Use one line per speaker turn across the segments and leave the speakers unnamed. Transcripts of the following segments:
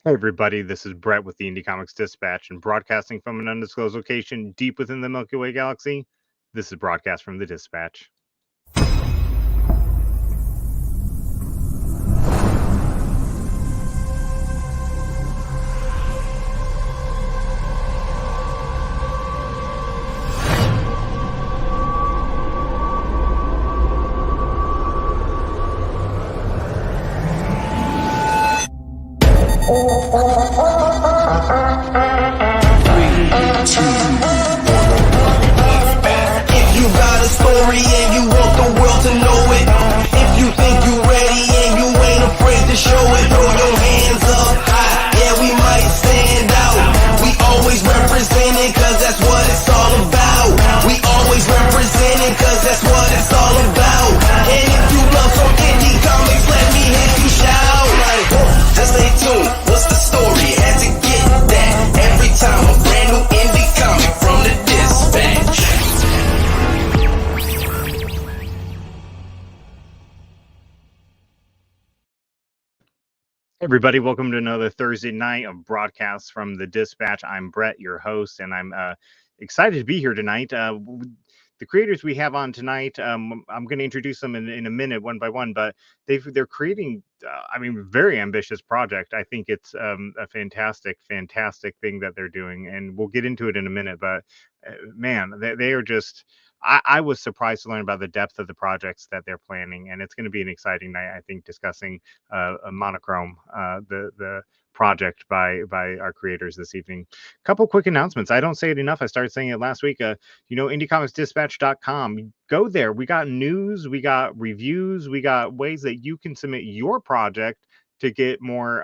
Hey everybody, this is Brett with the Indie Comics Dispatch and broadcasting from an undisclosed location deep within the Milky Way galaxy. This is broadcast from the Dispatch.
If you got a story and you want the world to know it, if you think you ready and you ain't afraid to show it, throw your hands up high, yeah, we might stand out. We always representing cause that's what it's all about. We always representing cause that's what it's all about. And if you love some indie comics, let me hear you shout. Like, just stay tuned, what's the story? Had to get that every time a brand new indie comic from the Dispatch.
Hey everybody, welcome to another Thursday night of broadcasts from the Dispatch. I'm Brett, your host, and I'm excited to be here tonight. The creators we have on tonight, I'm going to introduce them in a minute, one by one, but they're creating, very ambitious project. I think it's a fantastic thing that they're doing, and we'll get into it in a minute. But man, they are just. I was surprised to learn about the depth of the projects that they're planning, and it's going to be an exciting night, I think, discussing a Monochrome, the project by our creators this evening. Couple quick announcements. I don't say it enough. I started saying it last week. IndieComicsDispatch.com. Go there. We got news, we got reviews, we got ways that you can submit your project to get more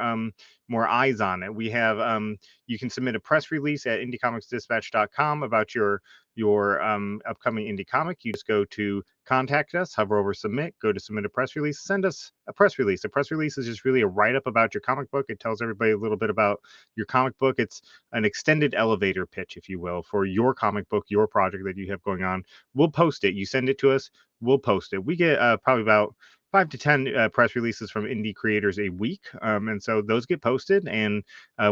eyes on it. We have you can submit a press release at IndieComicsDispatch.com about your upcoming indie comic. You just go to contact us, hover over submit, go to submit a press release, send us a press release. A press release is just really a write-up about your comic book. It tells everybody a little bit about your comic book. It's an extended elevator pitch, if you will, for your comic book, your project that you have going on. We'll post it. You send it to us, we'll post it. We get probably about 5 to 10 press releases from indie creators a week. And so those get posted, and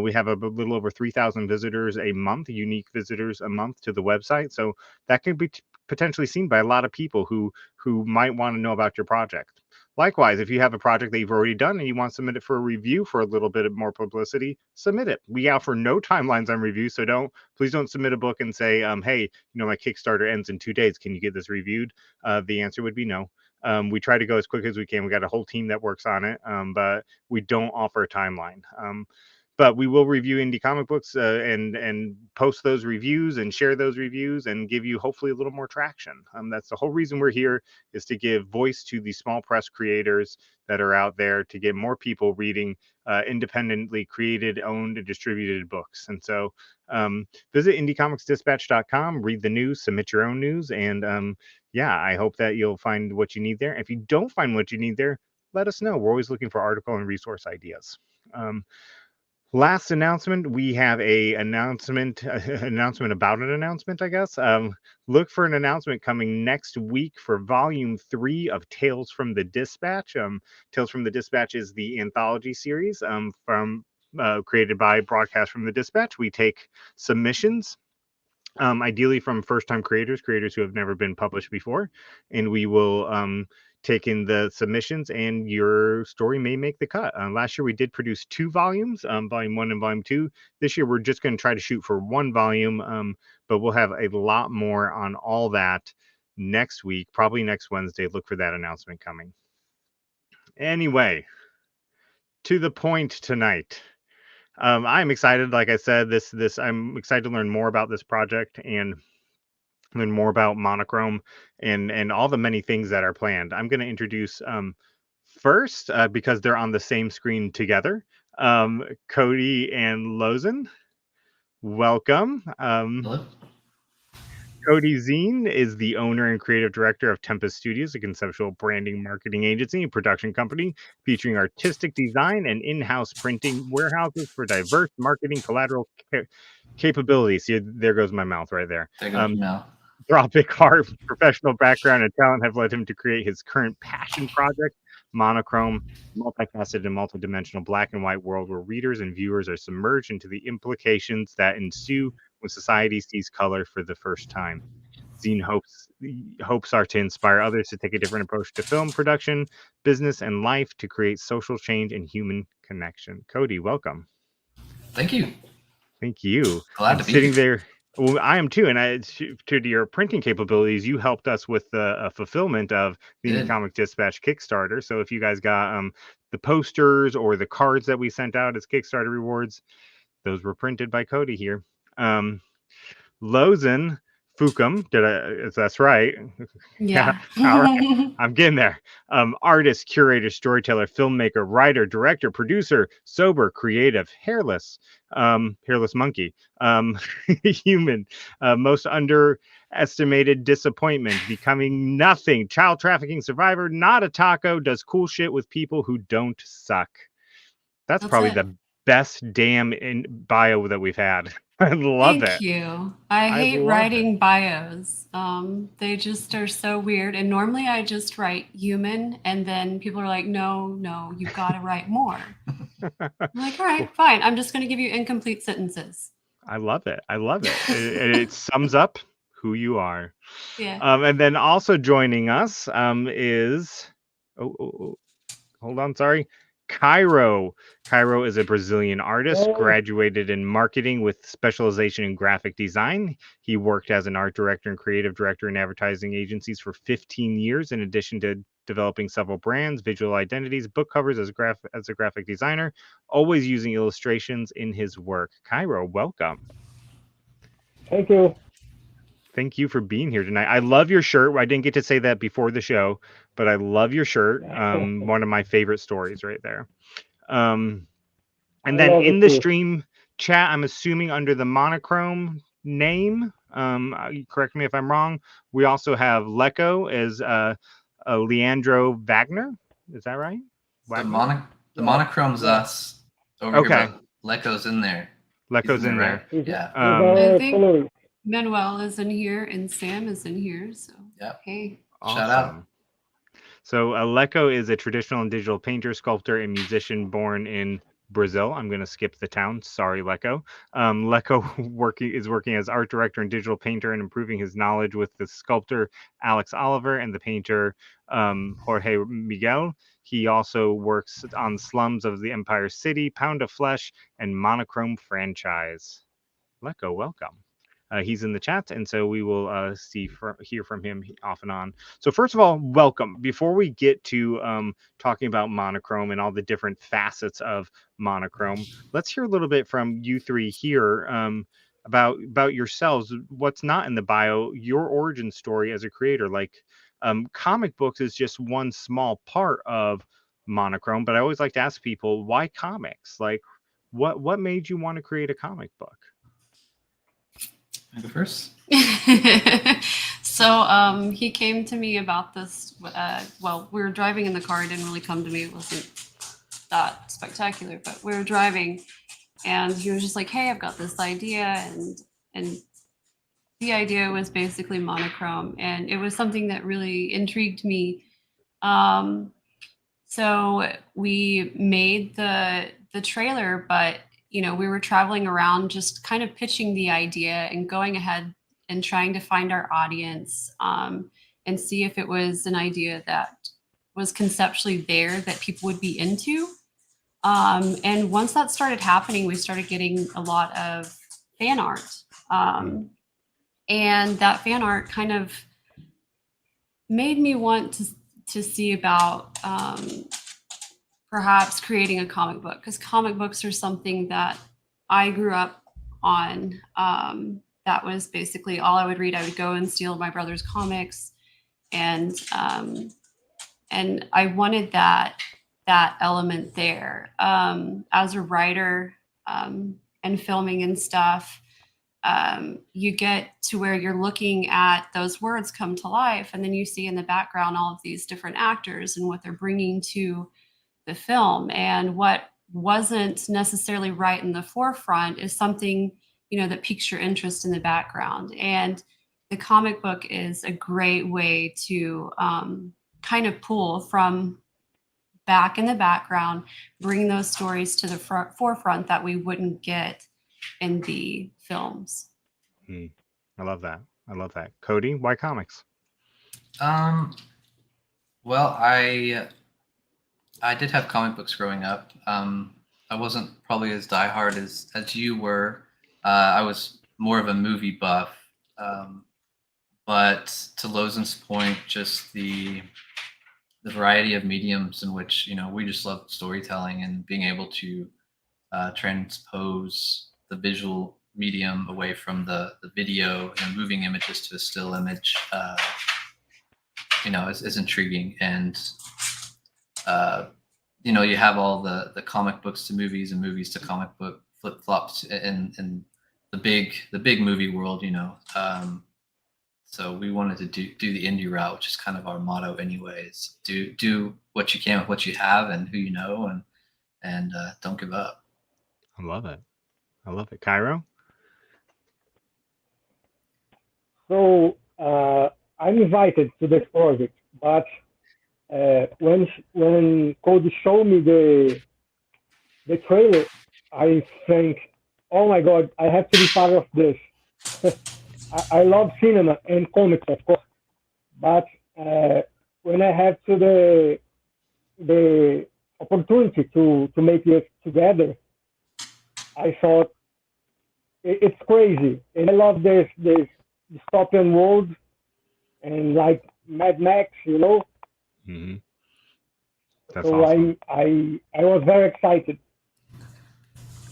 we have a little over 3,000 visitors a month, unique visitors a month to the website. So that can be potentially seen by a lot of people who might want to know about your project. Likewise, if you have a project that you've already done and you want to submit it for a review for a little bit more publicity, submit it. We offer no timelines on reviews, so please don't submit a book and say, hey, my Kickstarter ends in 2 days. Can you get this reviewed? The answer would be no. We try to go as quick as we can. We got a whole team that works on it, but we don't offer a timeline. But we will review indie comic books and post those reviews and share those reviews and give you hopefully a little more traction. That's the whole reason we're here, is to give voice to the small press creators that are out there, to get more people reading independently created, owned, and distributed books. And so visit IndieComicsDispatch.com, read the news, submit your own news, and I hope that you'll find what you need there. If you don't find what you need there, let us know. We're always looking for article and resource ideas. Last announcement, we have a announcement about an announcement, I guess. Look for an announcement coming next week for volume 3 of Tales from the Dispatch. Tales from the Dispatch is the anthology series from created by Broadcast from the Dispatch. We take submissions, ideally from first-time creators who have never been published before, and we will take in the submissions, and your story may make the cut. Last year we did produce 2 volumes, volume 1 and volume 2. This year we're just going to try to shoot for 1 volume, but we'll have a lot more on all that next week, probably next Wednesday. Look for that announcement coming. Anyway, to the point tonight. I'm excited. Like I said, I'm excited to learn more about this project and learn more about Monochrome and all the many things that are planned. I'm going to introduce first, because they're on the same screen together, Cody and Lozen. Welcome.
Hello.
Cody Zine is the owner and creative director of Tempest Studios, a conceptual branding, marketing agency and production company featuring artistic design and in-house printing warehouses for diverse marketing collateral capabilities. See, there goes my mouth right there. Tropic art, professional background, and talent have led him to create his current passion project, Monochrome, multifaceted and multidimensional black and white world where readers and viewers are submerged into the implications that ensue when society sees color for the first time. Zine hopes are to inspire others to take a different approach to film production, business, and life to create social change and human connection. Kodi, welcome.
Thank you.
Thank you.
Glad
And
to be
sitting
here.
there, well, I am too. And to your printing capabilities, you helped us with the fulfillment of the Indie
Did.
Comic Dispatch Kickstarter. So if you guys got the posters or the cards that we sent out as Kickstarter rewards, those were printed by Kodi here. Lozen, Fükem, that's right.
Yeah.
All right. I'm getting there. Artist, curator, storyteller, filmmaker, writer, director, producer, sober, creative, hairless monkey, human, most underestimated disappointment, becoming nothing, child trafficking survivor, not a taco, does cool shit with people who don't suck. That's probably
it.
the best damn bio that we've had. I love
Thank
it.
you. I hate
love
writing bios. They just are so weird. And normally I just write human, and then people are like, no, you've got to write more. I'm like, all right, fine. I'm just going to give you incomplete sentences.
I love it. I love it. It sums up who you are.
Yeah.
And then also joining us is, hold on, sorry. Cairo. Cairo is a Brazilian artist, graduated in marketing with specialization in graphic design. He worked as an art director and creative director in advertising agencies for 15 years, in addition to developing several brands, visual identities, book covers as a graphic designer, always using illustrations in his work. Cairo, welcome.
Thank you.
Thank you for being here tonight. I love your shirt. I didn't get to say that before the show, but I love your shirt. One of my favorite stories right there. And then in the stream chat, I'm assuming under the Monochrome name, correct me if I'm wrong, we also have Lecco as Leandro Wagner. Is that right?
The Monochrome's us over here, but Lecco's in there.
Lecco's in there.
Right? Yeah.
I think Manuel is in here and Sam is in here. So,
yeah.
Hey.
Awesome.
Shout out.
So Lecco is a traditional and digital painter, sculptor, and musician born in Brazil. I'm going to skip the town. Sorry, Lecco. Lecco is working as art director and digital painter and improving his knowledge with the sculptor Alex Oliver and the painter Jorge Miguel. He also works on Slums of the Empire City, Pound of Flesh, and Monochrome franchise. Lecco, welcome. He's in the chat, and so we will hear from him off and on. So first of all, welcome. Before we get to talking about Monochrome and all the different facets of Monochrome, let's hear a little bit from you three here about yourselves. What's not in the bio, your origin story as a creator. Like comic books is just one small part of Monochrome, but I always like to ask people, why comics? Like, what made you want to create a comic book?
I go first.
So he came to me about this. Well, we were driving in the car. It didn't really come to me. It wasn't that spectacular, but we were driving, and he was just like, "Hey, I've got this idea," and the idea was basically Monochrome, and it was something that really intrigued me. So we made the trailer, but we were traveling around just kind of pitching the idea and going ahead and trying to find our audience and see if it was an idea that was conceptually there that people would be into. And once that started happening, we started getting a lot of fan art. And that fan art kind of made me want to see about perhaps creating a comic book, because comic books are something that I grew up on. That was basically all I would read. I would go and steal my brother's comics, and I wanted that element there. As a writer and filming and stuff, you get to where you're looking at those words come to life, and then you see in the background all of these different actors and what they're bringing to the film, and what wasn't necessarily right in the forefront is something that piques your interest in the background. And the comic book is a great way to kind of pull from back in the background, bring those stories to the forefront that we wouldn't get in the films.
I love that. I love that. Kodi, why comics?
Well, I did have comic books growing up. I wasn't probably as diehard as you were. I was more of a movie buff. But to Lozen's point, just the variety of mediums in which, you know, we just love storytelling and being able to transpose the visual medium away from the video and moving images to a still image, you know, is intriguing. And you know, you have all the comic books to movies and movies to comic book flip-flops in the big movie world, you know. So we wanted to do the indie route, which is kind of our motto anyways. Do what you can with what you have and who you know, and don't give up.
I love it. I love it. Cairo?
So I'm invited to this project, but when Cody showed me the trailer, I think, oh my God, I have to be part of this. I love cinema and comics, of course, but when I have the opportunity to make it together, I thought it's crazy, and I love this dystopian world and like Mad Max, you know.
Mm-hmm. That's
so
awesome.
I was very excited.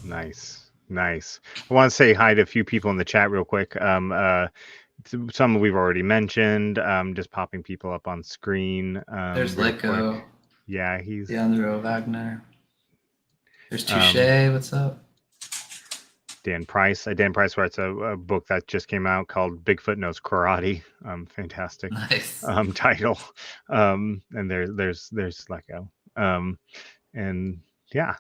Nice. I want to say hi to a few people in the chat real quick. Some we've already mentioned. Just popping people up on screen.
There's Lico.
Yeah, he's
Leandro Wagner. There's Touche. What's up?
Dan Price. Dan Price writes a book that just came out called Bigfoot Knows Karate. Fantastic.
Nice.
Title. And there's Leco. And yeah.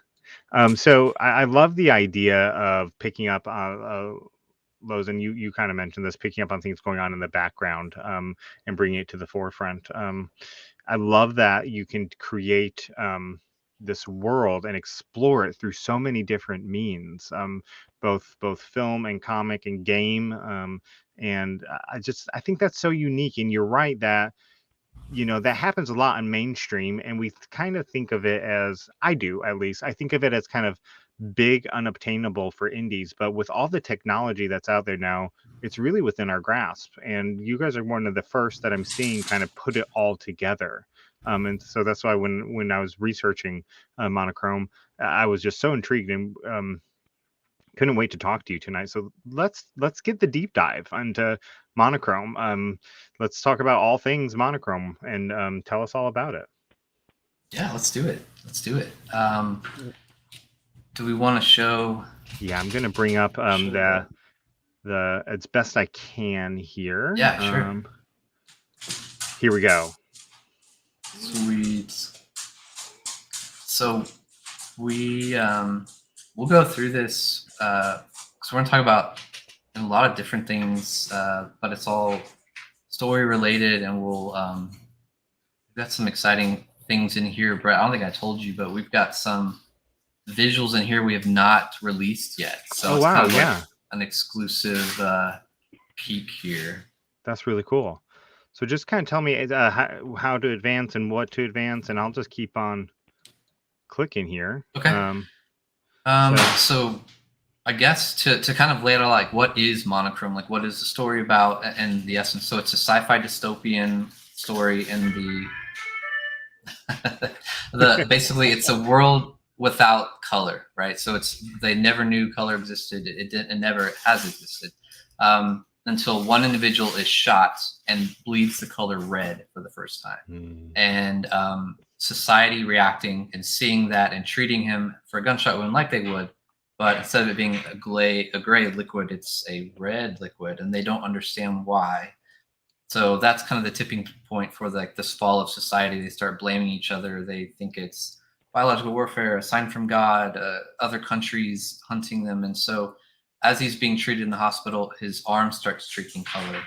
So I love the idea of picking up Lozen, you kind of mentioned this, picking up on things going on in the background and bringing it to the forefront. I love that you can create this world and explore it through so many different means, both film and comic and game. And I think that's so unique. And you're right that, you know, that happens a lot in mainstream, and we kind of think of it as, I do at least, I think of it as kind of big, unobtainable for indies. But with all the technology that's out there now, it's really within our grasp. And you guys are one of the first that I'm seeing kind of put it all together. And so that's why when I was researching Monochrome, I was just so intrigued and couldn't wait to talk to you tonight. So let's get the deep dive into Monochrome. Let's talk about all things Monochrome and tell us all about it.
Yeah, let's do it. Do we want to show?
Yeah, I'm gonna bring up the as best I can here.
Yeah, sure.
Here we go.
Sweet. So we'll go through this because we're gonna talk about a lot of different things, but it's all story related, and we've got some exciting things in here. Brett, I don't think I told you, but we've got some visuals in here we have not released yet. So it's kind of like an exclusive peek here.
That's really cool. So just kind of tell me how to advance and what to advance, and I'll just keep on clicking here.
Okay. So I guess to kind of lay it out, like, what is Monochrome? Like, what is the story about and the essence? So it's a sci-fi dystopian story in the basically it's a world without color, right? So they never knew color existed. It never has existed until one individual is shot and bleeds the color red for the first time. And society reacting and seeing that and treating him for a gunshot wound like they would, but instead of it being a gray liquid, it's a red liquid, and they don't understand why. So that's kind of the tipping point for like this fall of society. They start blaming each other. They think it's biological warfare, a sign from God, other countries hunting them. And so as he's being treated in the hospital, his arm starts streaking color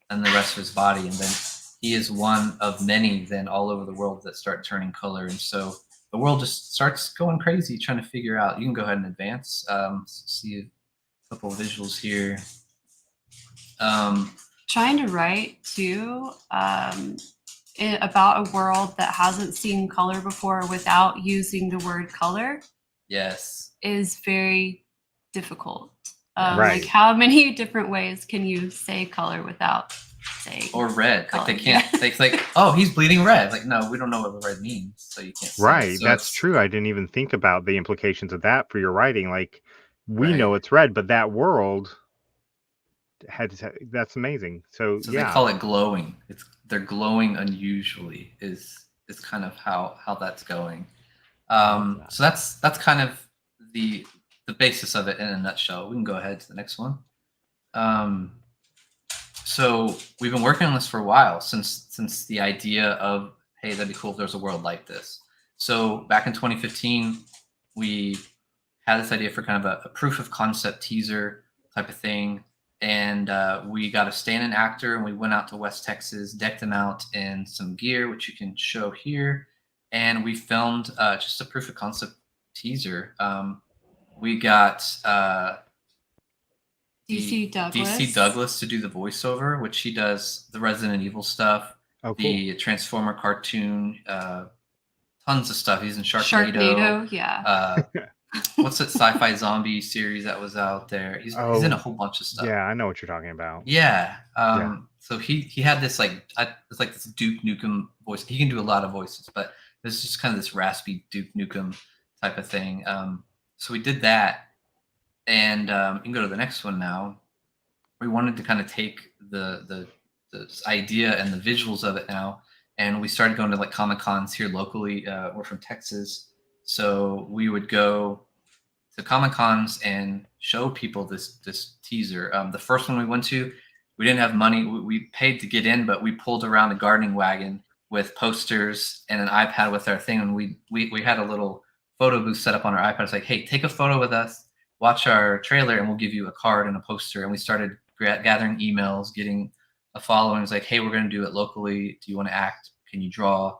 and the rest of his body. And then he is one of many then all over the world that start turning color. And so the world just starts going crazy, trying to figure out. You can go ahead and advance. See a couple of visuals here.
Trying to write too about a world that hasn't seen color before without using the word color.
Yes.
Is very difficult.
Right.
Like, how many different ways can you say color without saying
or red?
color?
Like they can't. They like, oh, he's bleeding red. Like, no, we don't know what red means, so you can't say it.
Right.
So
That's true. I didn't even think about the implications of that for your writing. Like, we
Right.
know it's red, but that world that's amazing. So
So
yeah.
they call it glowing. They're glowing unusually is kind of how that's going. So that's kind of the basis of it in a nutshell. We can go ahead to the next one. So we've been working on this for a while, since the idea of, hey, that'd be cool if there's a world like this. So back in 2015, we had this idea for kind of a proof of concept teaser type of thing. And we got a stand-in actor, and we went out to West Texas, decked them out in some gear, which you can show here. And we filmed just a proof of concept teaser. We got
DC
Douglas to do the voiceover, which he does the Resident Evil stuff, the Transformer cartoon, tons of stuff. He's in Sharknado.
Yeah.
What's that sci-fi zombie series that was out there? He's in a whole bunch of stuff.
Yeah, I know what you're talking about.
Yeah. So he had this it's like this Duke Nukem voice. He can do a lot of voices, but it's just kind of this raspy Duke Nukem type of thing. So we did that. And you can go to the next one now. We wanted to kind of take the idea and the visuals of it now, and we started going to like Comic-Cons here locally. We're from Texas, so we would go to Comic-Cons and show people this teaser. The first one we went to, we didn't have money. We paid to get in, but we pulled around a gardening wagon with posters and an iPad with our thing, and we had a little photo booth set up on our iPad. It's like, hey, take a photo with us, watch our trailer, and we'll give you a card and a poster. And we started gathering emails, getting a following. It's like, hey, we're going to do it locally. Do you want to act? Can you draw?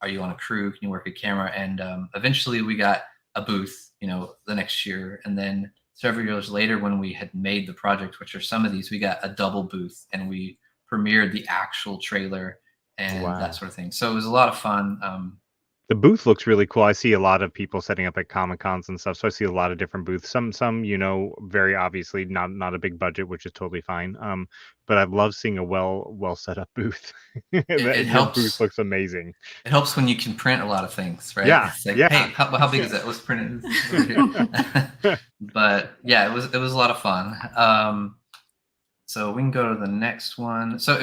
Are you on a crew? Can you work a camera? And eventually we got a booth, the next year. And then several years later, when we had made the project, which are some of these, we got a double booth and we premiered the actual trailer and that sort of thing. So it was a lot of fun.
The booth looks really cool. I see a lot of people setting up at Comic-Cons and stuff. So I see a lot of different booths. Some, very obviously not a big budget, which is totally fine. But I love seeing a well set up booth.
It helps.
Booth looks amazing.
It helps when you can print a lot of things, right?
Yeah.
It's like, hey, how big is that? Let's print it. But yeah, it was a lot of fun. So we can go to the next one. So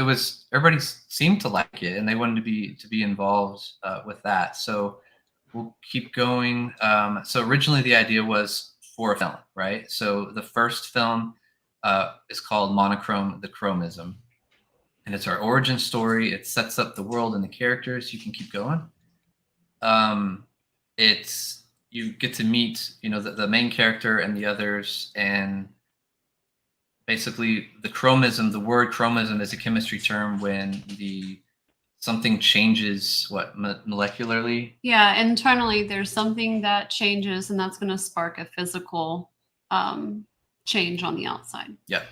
everybody seemed to like it, and they wanted to be involved with that. So we'll keep going. So originally the idea was for a film, right? So the first film is called Monochrome: The Chromism, and it's our origin story. It sets up the world and the characters. You can keep going. You get to meet, the main character and the others, and basically, the word chromism is a chemistry term when something changes molecularly.
Yeah, internally there's something that changes, and that's going to spark a physical change on the outside.
Yep.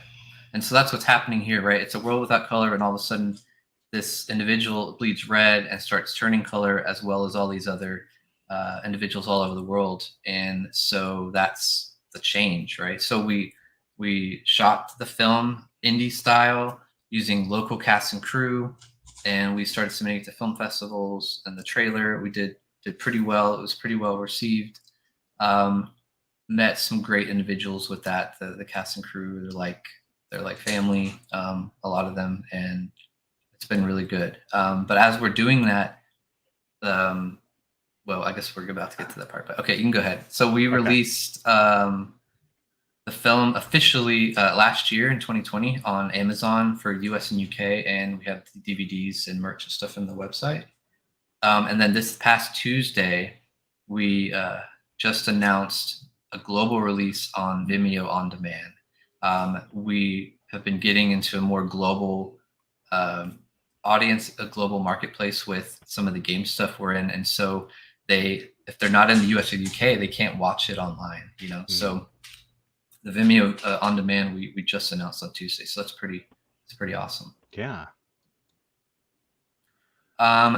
And so that's what's happening here, right? It's a world without color, and all of a sudden this individual bleeds red and starts turning color, as well as all these other individuals all over the world. And so that's the change, right? So we shot the film indie style using local cast and crew, and we started submitting it to film festivals. And the trailer we did pretty well. It was pretty well received. Met some great individuals with that. The cast and crew, they're like family, a lot of them, and it's been really good. But as we're doing that, well, I guess we're about to get to that part. But okay, you can go ahead. So we released the film officially last year in 2020 on Amazon for US and UK, and we have the DVDs and merch and stuff in the website. And then this past Tuesday, we just announced a global release on Vimeo on demand. We have been getting into a more global audience, a global marketplace with some of the game stuff we're in, and so they if they're not in the US or the UK, they can't watch it online, you know. So the Vimeo on demand we just announced on Tuesday, so it's pretty awesome.
Yeah.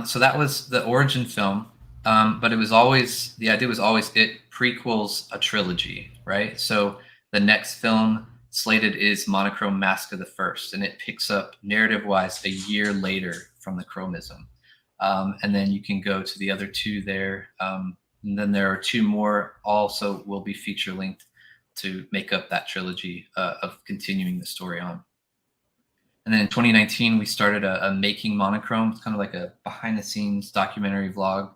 So that was the origin film, but it was always, the idea was always it prequels a trilogy, right? So the next film slated is Monochrome Mask of the First, and it picks up narrative-wise a year later from the Chromism. And then you can go to the other two there. And then there are two more also will be feature-length to make up that trilogy of continuing the story on. And then in 2019, we started a Making Monochrome. It's kind of like a behind-the-scenes documentary vlog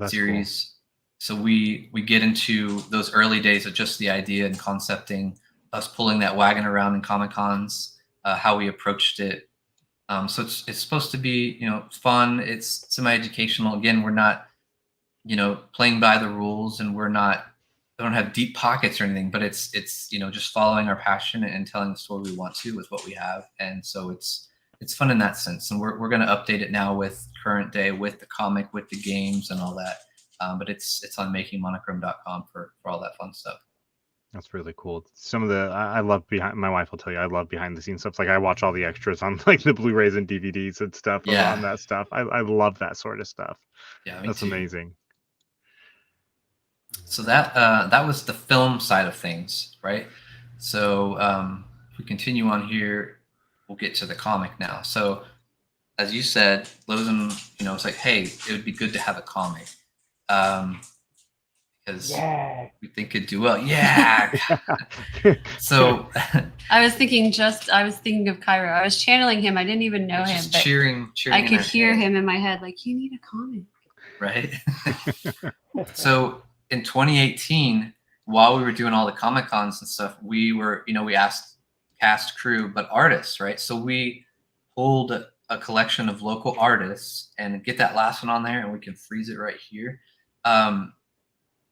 series. Cool. So we get into those early days of just the idea and concepting, us pulling that wagon around in Comic-Cons, how we approached it. So it's supposed to be, you know, fun. It's semi-educational. Again, we're not, you know, playing by the rules, and I don't have deep pockets or anything, but it's you know, just following our passion and telling the story we want to with what we have. And so it's fun in that sense. And we're going to update it now with current day, with the comic, with the games and all that. But it's on makingmonochrome.com for all that fun stuff.
That's really cool. Some of the I love my wife will tell you I love behind the scenes stuff. Like I watch all the extras on like the Blu-rays and DVDs and stuff on that stuff. I love that sort of stuff.
Yeah,
that's amazing.
So that was the film side of things, right? So if we continue on here, we'll get to the comic now. So as you said, Lozen, you know, it's like, hey, it would be good to have a comic. Because we think it'd do well. Yeah. So
I was thinking of Cairo. I was channeling him. I didn't even know him.
But cheering.
I could hear him in my head, like, you need a comic.
Right. So in 2018, while we were doing all the Comic-Cons and stuff, we asked cast, crew, but artists, right? So we pulled a collection of local artists, and get that last one on there, and we can freeze it right here.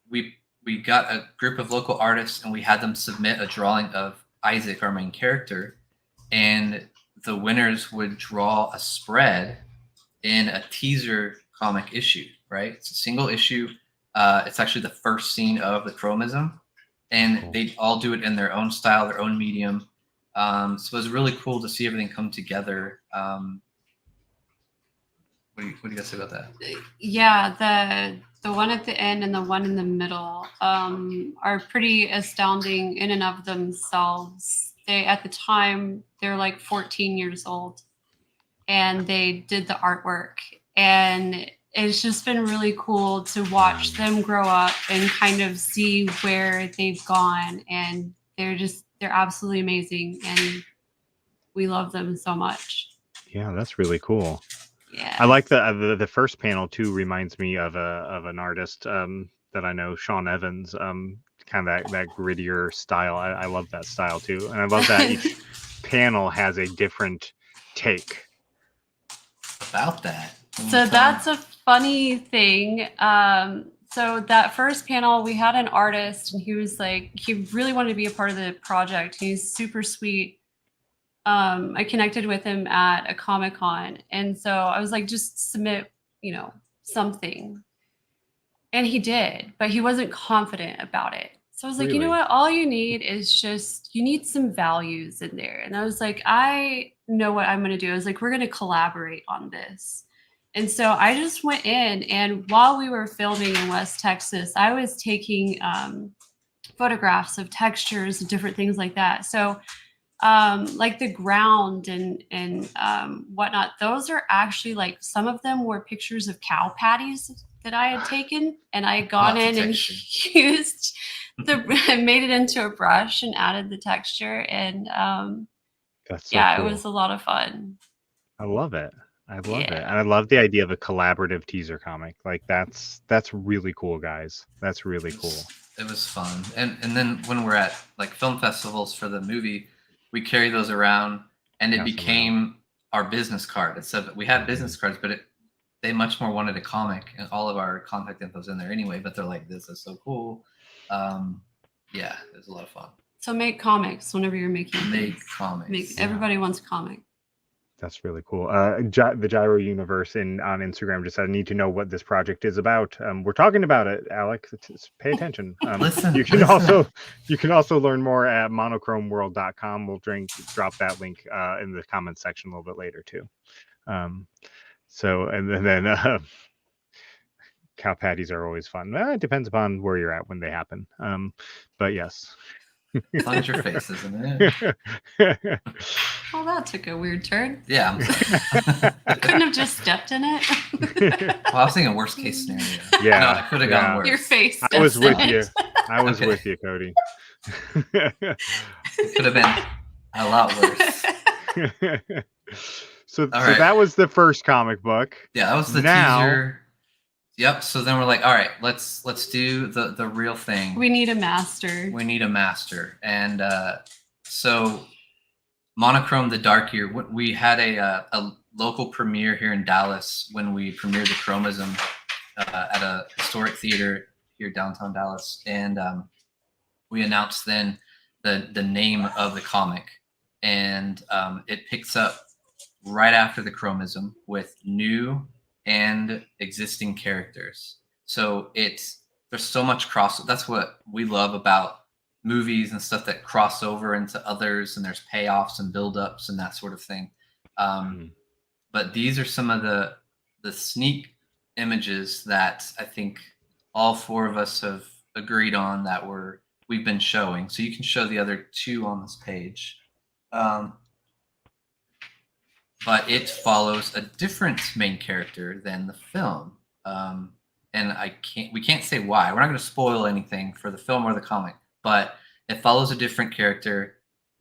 We got a group of local artists, and we had them submit a drawing of Isaac, our main character, and the winners would draw a spread in a teaser comic issue, right? It's a single issue. It's actually the first scene of the Chromism, and they all do it in their own style, their own medium. So it was really cool to see everything come together. What do you guys say about that?
Yeah, the one at the end and the one in the middle are pretty astounding in and of themselves. At the time, they're like 14 years old, and they did the artwork, and it's just been really cool to watch them grow up and kind of see where they've gone. And they're absolutely amazing. And we love them so much. Yeah,
that's really cool.
Yeah.
I like the first panel too. Reminds me of an artist that I know, Sean Evans. Kind of that grittier style. I love that style too. And I love that each panel has a different take.
About that.
So that's a funny thing. So that first panel, we had an artist, and he was like, he really wanted to be a part of the project. He's super sweet. I connected with him at a Comic-Con, and so I was like, just submit, something. And he did, but he wasn't confident about it. So I was like, you know what? All you need is you need some values in there. And I was like, I know what I'm going to do. I was like, we're going to collaborate on this. And so I just went in, and while we were filming in West Texas, I was taking photographs of textures and different things like that. So like the ground and whatnot, those are actually, like, some of them were pictures of cow patties that I had taken, and I had gone in and used made it into a brush and added the texture. And
that's so cool.
It was a lot of fun.
I love it. I love it. And I love the idea of a collaborative teaser comic. Like that's really cool, guys. That's really cool.
It was fun. And then when we're at like film festivals for the movie, we carry those around, and it became our business card. We had business cards, but they much more wanted a comic, and all of our contact info's in there anyway, but they're like, this is so cool. It was a lot of fun.
So make comics whenever you're making
comics.
Everybody wants a comic.
That's really cool. The Gyro Universe on Instagram just said, "I need to know what this project is about." We're talking about it, Alex. Pay attention.
Listen,
you can
listen.
also learn more at monochromeworld.com. We'll drop that link in the comments section a little bit later too. So and then cow patties are always fun. It depends upon where you're at when they happen. But yes.
It's on your face, isn't it?
Well, that took a weird turn.
Yeah.
Couldn't have just stepped in it.
Well, I was thinking worst case scenario.
Yeah.
No, it could have gone worse.
Your face.
I was with
stepped in
you.
it.
I was
Okay.
with you, Cody.
It could have been a lot worse.
So
right.
that was the first comic book.
Yeah, that was the teaser. Yep. So then we're like, all right, let's do the real thing.
We need a master.
We need a master. And so Monochrome the Dark Year, we had a local premiere here in Dallas when we premiered the Chromism at a historic theater here downtown Dallas. And we announced then the name of the comic. And it picks up right after the Chromism with new and existing characters. So there's so much that's what we love about movies and stuff that cross over into others, and there's payoffs and buildups and that sort of thing. But these are some of the sneak images that I think all four of us have agreed on that we've been showing. So you can show the other two on this page. But it follows a different main character than the film. And we can't say why. We're not going to spoil anything for the film or the comic, but it follows a different character,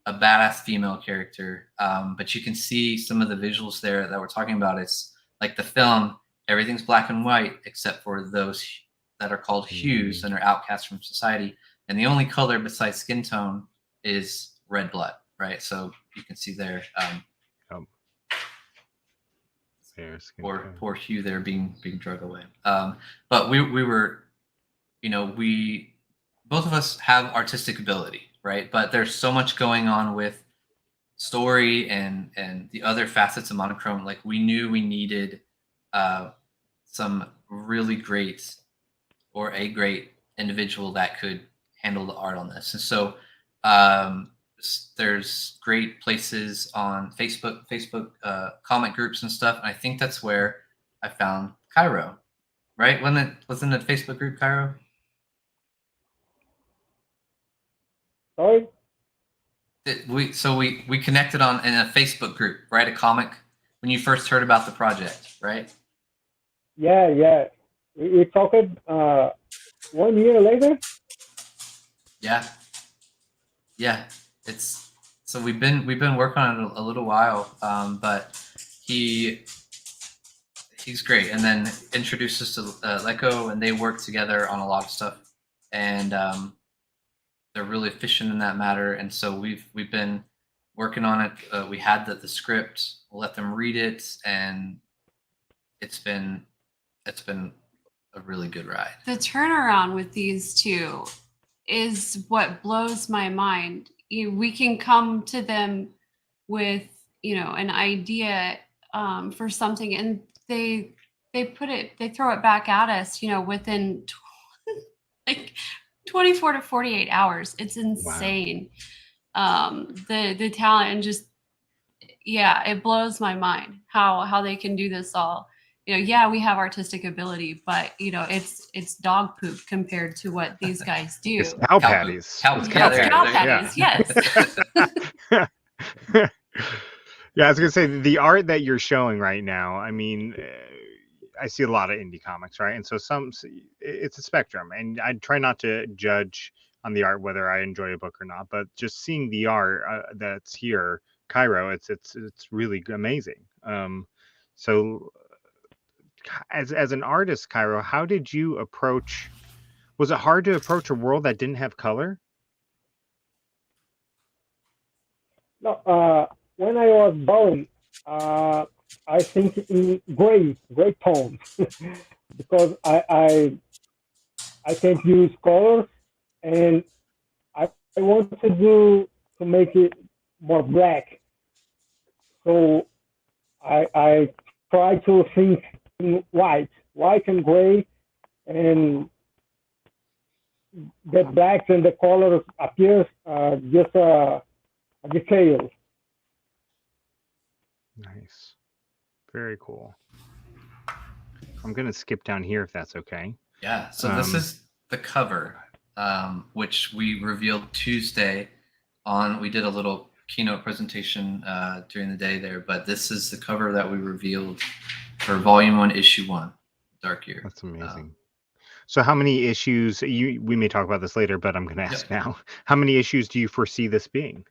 a badass female character. But you can see some of the visuals there that we're talking about. It's like the film, everything's black and white except for those that are called hues and are outcast from society. And the only color besides skin tone is red blood, right? So you can see there. Poor Hugh there being drug away. But we were, both of us have artistic ability, right? But there's so much going on with story and the other facets of Monochrome. Like we knew we needed some really great or a great individual that could handle the art on this. And so there's great places on Facebook comic groups and stuff. And I think that's where I found Cairo, right? Wasn't it a Facebook group, Cairo?
Sorry?
We connected in a Facebook group, right? A comic when you first heard about the project, right?
Yeah. We talked 1 year later.
Yeah. So we've been working on it a little while, but he's great. And then introduced us to Leco, and they work together on a lot of stuff, and they're really efficient in that matter. And so we've been working on it. We had the script. We'll let them read it, and it's been a really good ride.
The turnaround with these two is what blows my mind. We can come to them with, an idea for something, and they throw it back at us, within like 24 to 48 hours. It's insane. Wow. The talent, and just, it blows my mind how they can do this all. We have artistic ability, but it's dog poop compared to what these guys do.
It's cow patties.
Cow
patties, yes.
Yeah, I was gonna say the art that you're showing right now. I mean, I see a lot of indie comics, right? And so it's a spectrum, and I try not to judge on the art whether I enjoy a book or not. But just seeing the art that's here, Cairo, it's really amazing. So. As an artist, Cairo, how did you approach? Was it hard to approach a world that didn't have color?
No, when I was born, I think in gray tones because I can't use colors, and I wanted to make it more black. So I try to think in white and gray, and the blacks and the colors appears just a detail.
Nice. Very cool. I'm going to skip down here if that's okay.
Yeah. So this is the cover, which we revealed Tuesday on. We did a little keynote presentation during the day there, but this is the cover that we revealed for Volume 1, Issue 1, Dark Year.
That's amazing. So how many issues, we may talk about this later, but I'm going to ask now, how many issues do you foresee this being?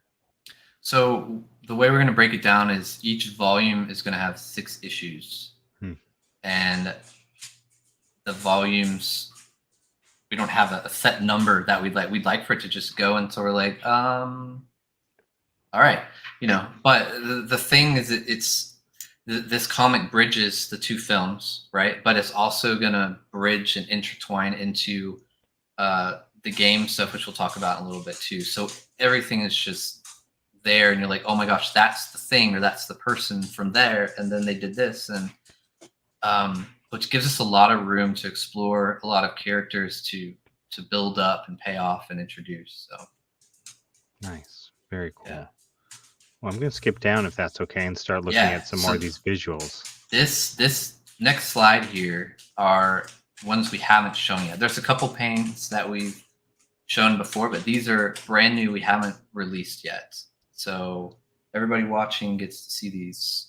So the way we're going to break it down is each volume is going to have 6 issues. And the volumes, we don't have a set number that we'd like. We'd like for it to just go until we're like, all right, you know. But the thing is, this comic bridges the 2 films, right? But it's also going to bridge and intertwine into the game stuff, which we'll talk about in a little bit too. So everything is just there, and you're like, oh my gosh, that's the thing, or that's the person from there, and then they did this, and which gives us a lot of room to explore, a lot of characters to build up and pay off and introduce. So
nice, very cool.
Yeah.
Well, I'm going to skip down if that's okay and start looking at some more of these visuals.
This next slide here are ones we haven't shown yet. There's a couple paints that we've shown before, but these are brand new. We haven't released yet. So everybody watching gets to see these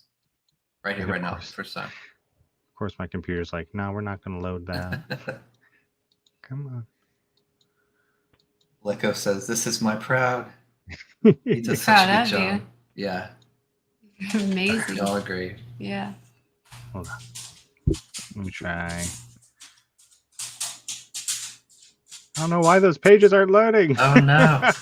right here, right now, first time.
Of course, my computer's like, no, we're not going to load that. Come on.
Leko says, "This is my proud." He does such
Proud
a
of
good
you.
job. Yeah.
Amazing.
We all agree.
Yeah.
Hold on. Let me try. I don't know why those pages aren't loading.
Oh no.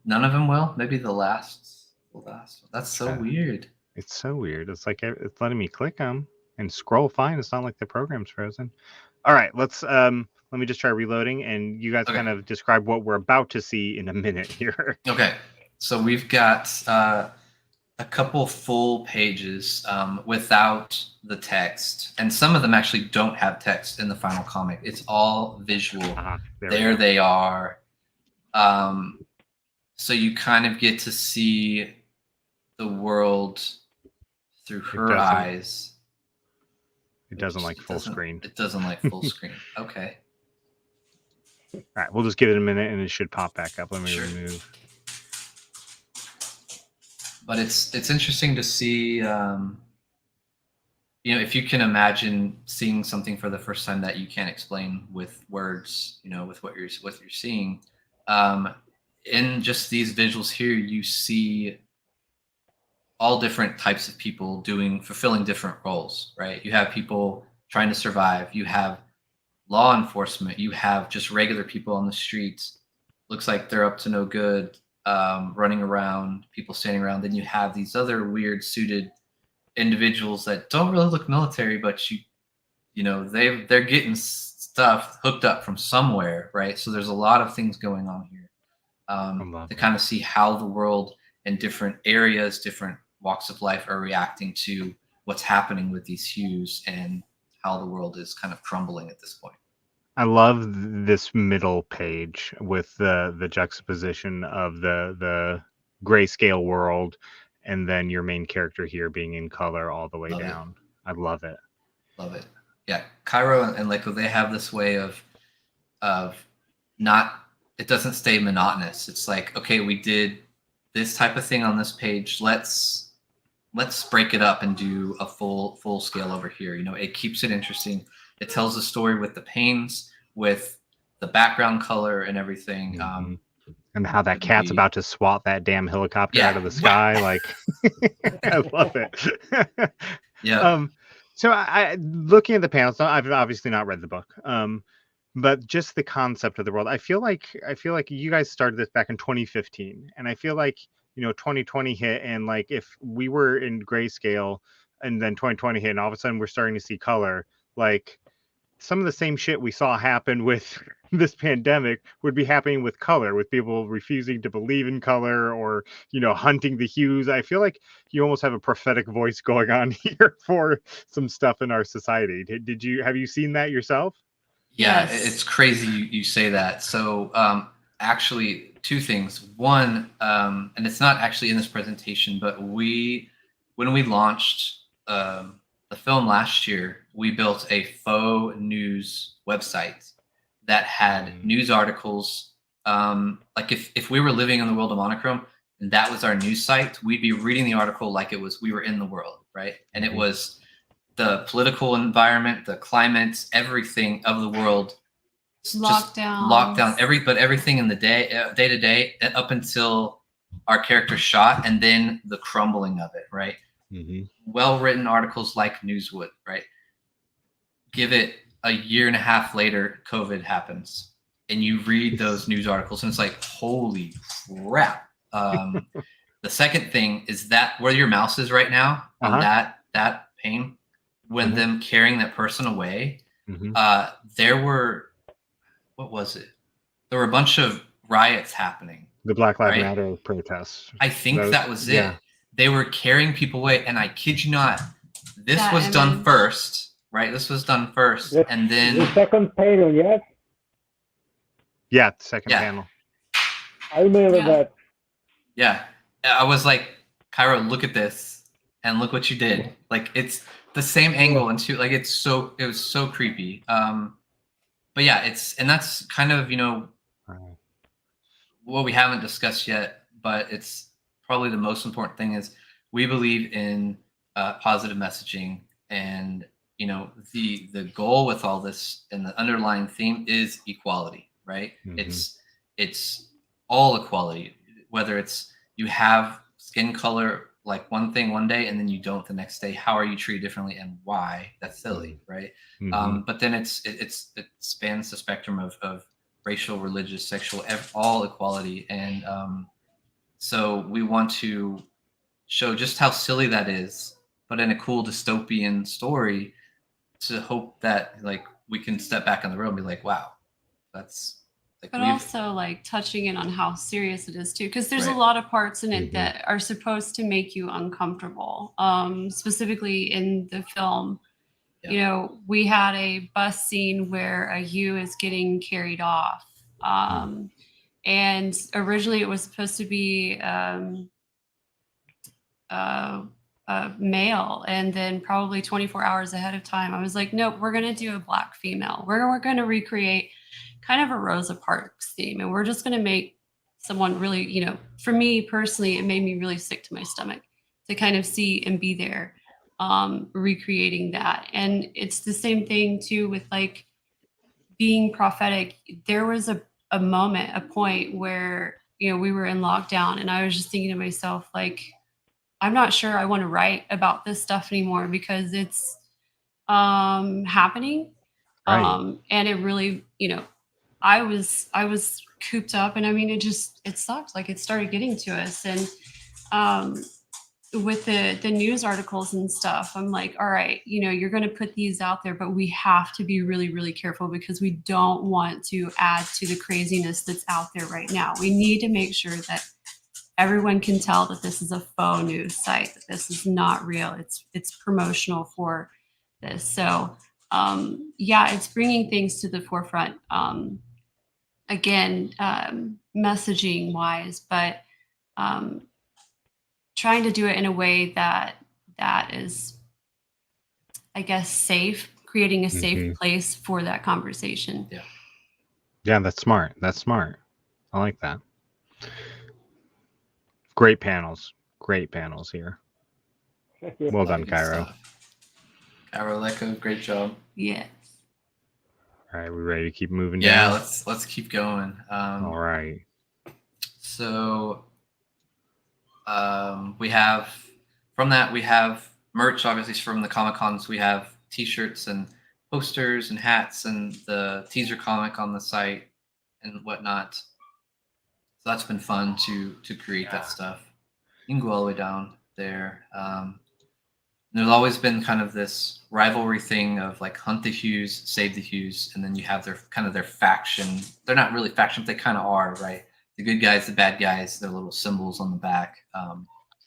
None of them will. Maybe the last one. That's so weird.
It's so weird. It's like it's letting me click them and scroll fine. It's not like the program's frozen. All right, let me just try reloading, and you guys kind of describe what we're about to see in a minute here.
Okay, so we've got a couple full pages without the text, and some of them actually don't have text in the final comic. It's all visual. There they are. So you kind of get to see the world through her eyes.
It doesn't like full screen.
It doesn't like full screen. Okay.
All right, we'll just give it a minute, and it should pop back up. Let me remove.
But it's interesting to see, you know, if you can imagine seeing something for the first time that you can't explain with words, you know, with what you're seeing. In just these visuals here, you see all different types of people fulfilling different roles, right? You have people trying to survive. You have law enforcement. You have just regular people on the streets. Looks like they're up to no good, running around, people standing around. Then you have these other weird suited individuals that don't really look military, but you know, they're getting stuff hooked up from somewhere, right? So there's a lot of things going on here to kind of see how the world in different areas, different walks of life are reacting to what's happening with these hues and how the world is kind of crumbling at this point.
I love this middle page with the juxtaposition of the grayscale world, and then your main character here being in color all the way down. I love it.
Love it. Yeah, Cairo and Leko, they have this way of not. It doesn't stay monotonous. It's like, okay, we did this type of thing on this page. Let's break it up and do a full scale over here. You know, it keeps it interesting. It tells the story with the panes, with the background color and everything.
And how that cat's about to swat that damn helicopter out of the sky. Like, I love it.
Yeah.
So I looking at the panels, I've obviously not read the book. But just the concept of the world, I feel like you guys started this back in 2015, and I feel like, you know, 2020 hit, and like if we were in grayscale, and then 2020 hit, and all of a sudden we're starting to see color, like some of the same shit we saw happen with this pandemic would be happening with color, with people refusing to believe in color, or hunting the hues. I feel like you almost have a prophetic voice going on here for some stuff in our society. Have you seen that yourself?
Yeah,
Yes.
it's crazy you say that. So actually, two things. One, and it's not actually in this presentation, but when we launched the film last year, we built a faux news website that had news articles. Like if we were living in the world of Monochrome and that was our news site, we'd be reading the article like we were in the world, right? And it was the political environment, the climate, everything of the world, lockdown, everything in the day to day up until our character shot, and then the crumbling of it, right? Well-written articles like news would, right? Give it a year and a half later, COVID happens, and you read those news articles, and it's like, holy crap. The second thing is that where your mouse is right now on that pane, when them carrying that person away, there were, what was it? There were a bunch of riots happening.
The Black Lives Matter protests.
I think that was it.
Yeah.
They were carrying people away, and I kid you not, this was done first, right? This was done first, and then
the second panel, yes.
Yeah, second panel.
I remember that.
Yeah, I was like, Cairo, look at this, and look what you did. Like, it's the same angle, and like it was so creepy. But yeah, and that's kind of what we haven't discussed yet, but it's probably the most important thing is we believe in positive messaging, and the goal with all this and the underlying theme is equality, right? It's all equality, whether it's you have skin color like one thing one day and then you don't the next day. How are you treated differently and why? That's silly, right? But then it spans the spectrum of racial, religious, sexual, all equality, and so we want to show just how silly that is, but in a cool dystopian story, to hope that like we can step back on the road and be like, wow, that's like.
But also like touching in on how serious it is too, because there's a lot of parts in it that are supposed to make you uncomfortable. Specifically in the film, we had a bus scene where a ewe is getting carried off. And originally it was supposed to be male, and then probably 24 hours ahead of time, I was like, nope, we're going to do a black female. We're going to recreate kind of a Rosa Parks theme, and we're just going to make someone really, for me personally, it made me really sick to my stomach to kind of see and be there recreating that. And it's the same thing too with like being prophetic. There was a moment, a point where we were in lockdown, and I was just thinking to myself, like, I'm not sure I want to write about this stuff anymore because it's happening. And it really, I was cooped up, and I mean, it sucked. Like, it started getting to us, and with the news articles and stuff, I'm like, all right, you're going to put these out there, but we have to be really, really careful because we don't want to add to the craziness that's out there right now. We need to make sure that everyone can tell that this is a faux news site, that this is not real. It's promotional for this. So it's bringing things to the forefront. Again, messaging wise, but trying to do it in a way that is, I guess, safe, creating a safe place for that conversation.
Yeah, that's smart. I like that. Great panels here. Well done, Cairo.
Cairo Lecco, great job.
Yes.
All right, we ready to keep moving down?
Yeah, let's keep going.
All right.
So we have merch, obviously, from the Comic-Cons. We have t-shirts and posters and hats and the teaser comic on the site and whatnot. So that's been fun to create that stuff. You can go all the way down there. And there's always been kind of this rivalry thing of like hunt the Hues, save the Hues, and then you have their kind of their faction. They're not really faction, but they kind of are, right? The good guys, the bad guys, their little symbols on the back.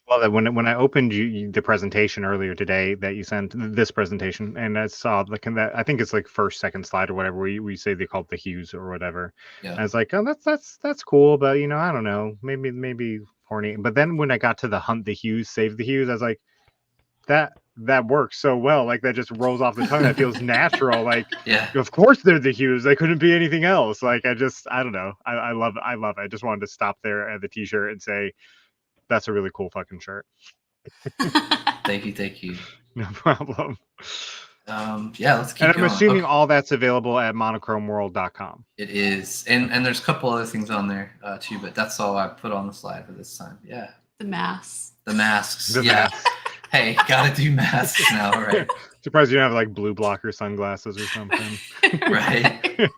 Well, that when I opened the presentation earlier today that you sent, this presentation, and I saw that I think it's like first, second slide or whatever, where you say they call it the hues or whatever.
Yeah.
And I was like, oh, that's cool, but I don't know, maybe horny. But then when I got to the hunt the hues, save the hues, I was like, that works so well. Like that just rolls off the tongue. That feels natural. Like,
yeah,
of course they're the hues. They couldn't be anything else. Like I don't know. I love it. I just wanted to stop there at the t-shirt and say, that's a really cool fucking shirt.
thank you.
No problem.
Yeah, let's keep
and
going.
I'm assuming all that's available at monochromworld.com.
It is, and there's a couple other things on there too, but that's all I put on the slide for this time. Yeah,
The masks.
the masks.
The
yeah,
masks.
hey, gotta do masks now, right?
Surprised you don't have like blue blocker sunglasses or something.
Right.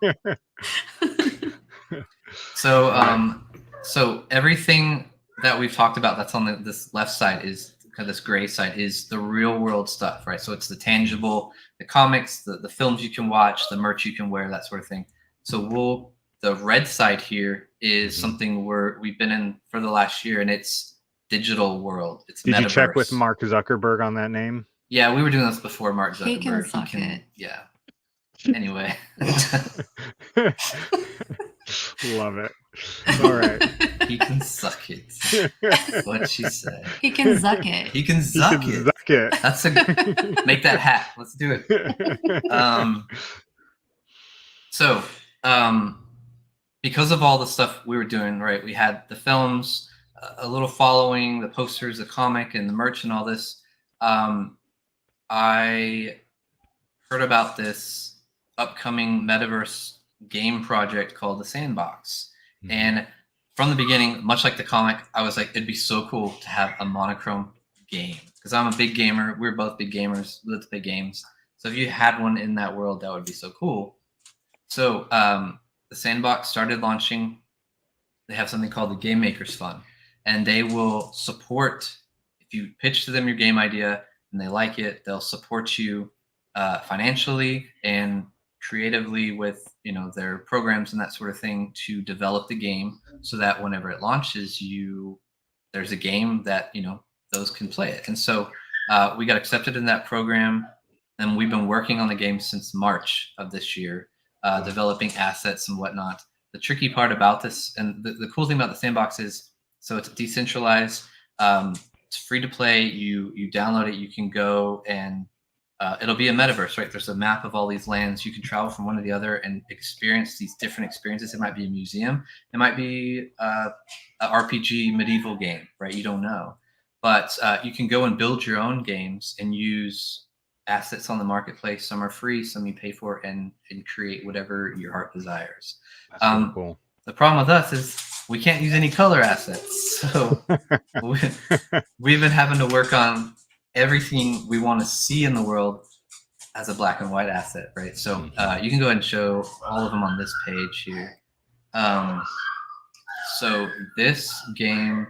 So everything that we've talked about that's on this left side is kind of this gray side is the real world stuff, right? So it's the tangible, the comics, the films you can watch, the merch you can wear, that sort of thing. So the red side here is something we've been in for the last year, and it's digital world. It's
Did
metaverse.
you check with Mark Zuckerberg on that name?
Yeah, we were doing this before Mark Zuckerberg.
He can suck it.
Yeah. Anyway.
Love it. All right.
He can suck it. That's what she said.
He can zuck it.
He can zuck it.
Zuck it.
That's make that hat. Let's do it. Because of all the stuff we were doing, right? We had the films, a little following, the posters, the comic, and the merch, and all this. I heard about this upcoming metaverse game project called The Sandbox. Mm-hmm. And from the beginning, much like the comic, I was like, it'd be so cool to have a monochrome game. Because I'm a big gamer. We're both big gamers. Let's play games. So if you had one in that world, that would be so cool. So The Sandbox started launching. They have something called the Game Makers Fund. And they will support, if you pitch to them your game idea and they like it, they'll support you financially and creatively with their programs and that sort of thing to develop the game so that whenever it launches, there's a game that those can play it. And so we got accepted in that program, and we've been working on the game since March of this year, developing assets and whatnot. The tricky part about this, and the cool thing about the Sandbox is, so it's decentralized. It's free to play. You download it. You can go and it'll be a metaverse, right? There's a map of all these lands. You can travel from one to the other and experience these different experiences. It might be a museum. It might be a RPG medieval game, right? You don't know. But you can go and build your own games and use assets on the marketplace. Some are free, some you pay for, and create whatever your heart desires.
That's really cool.
The problem with us is we can't use any color assets. So we've been having to work on everything we want to see in the world as a black and white asset, right? So you can go ahead and show all of them on this page here. So this game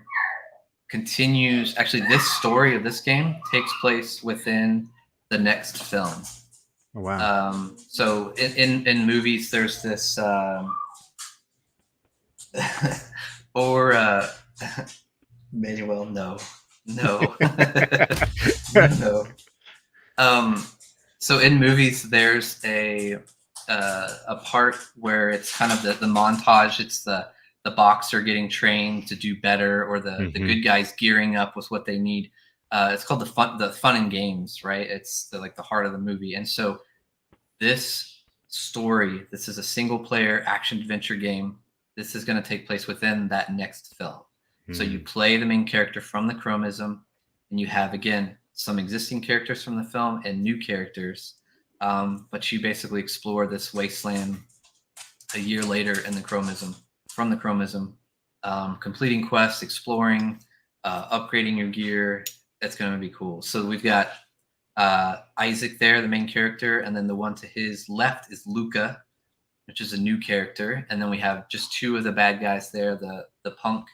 continues, actually this story of this game takes place within the next film.
Oh, wow.
So in movies, there's this, or Manuel, no. No. So in movies, there's a part where it's kind of the montage. It's the boxer getting trained to do better, or the good guys gearing up with what they need. It's called the fun and games, right? It's like the heart of the movie. And so this story, this is a single player action adventure game. This is going to take place within that next film. So you play the main character from the Chromism, and you have, again, some existing characters from the film and new characters. But you basically explore this wasteland a year later in the Chromism, from the Chromism, completing quests, exploring, upgrading your gear. That's going to be cool. So we've got Isaac there, the main character, and then the one to his left is Luca, which is a new character. And then we have just two of the bad guys there, the punk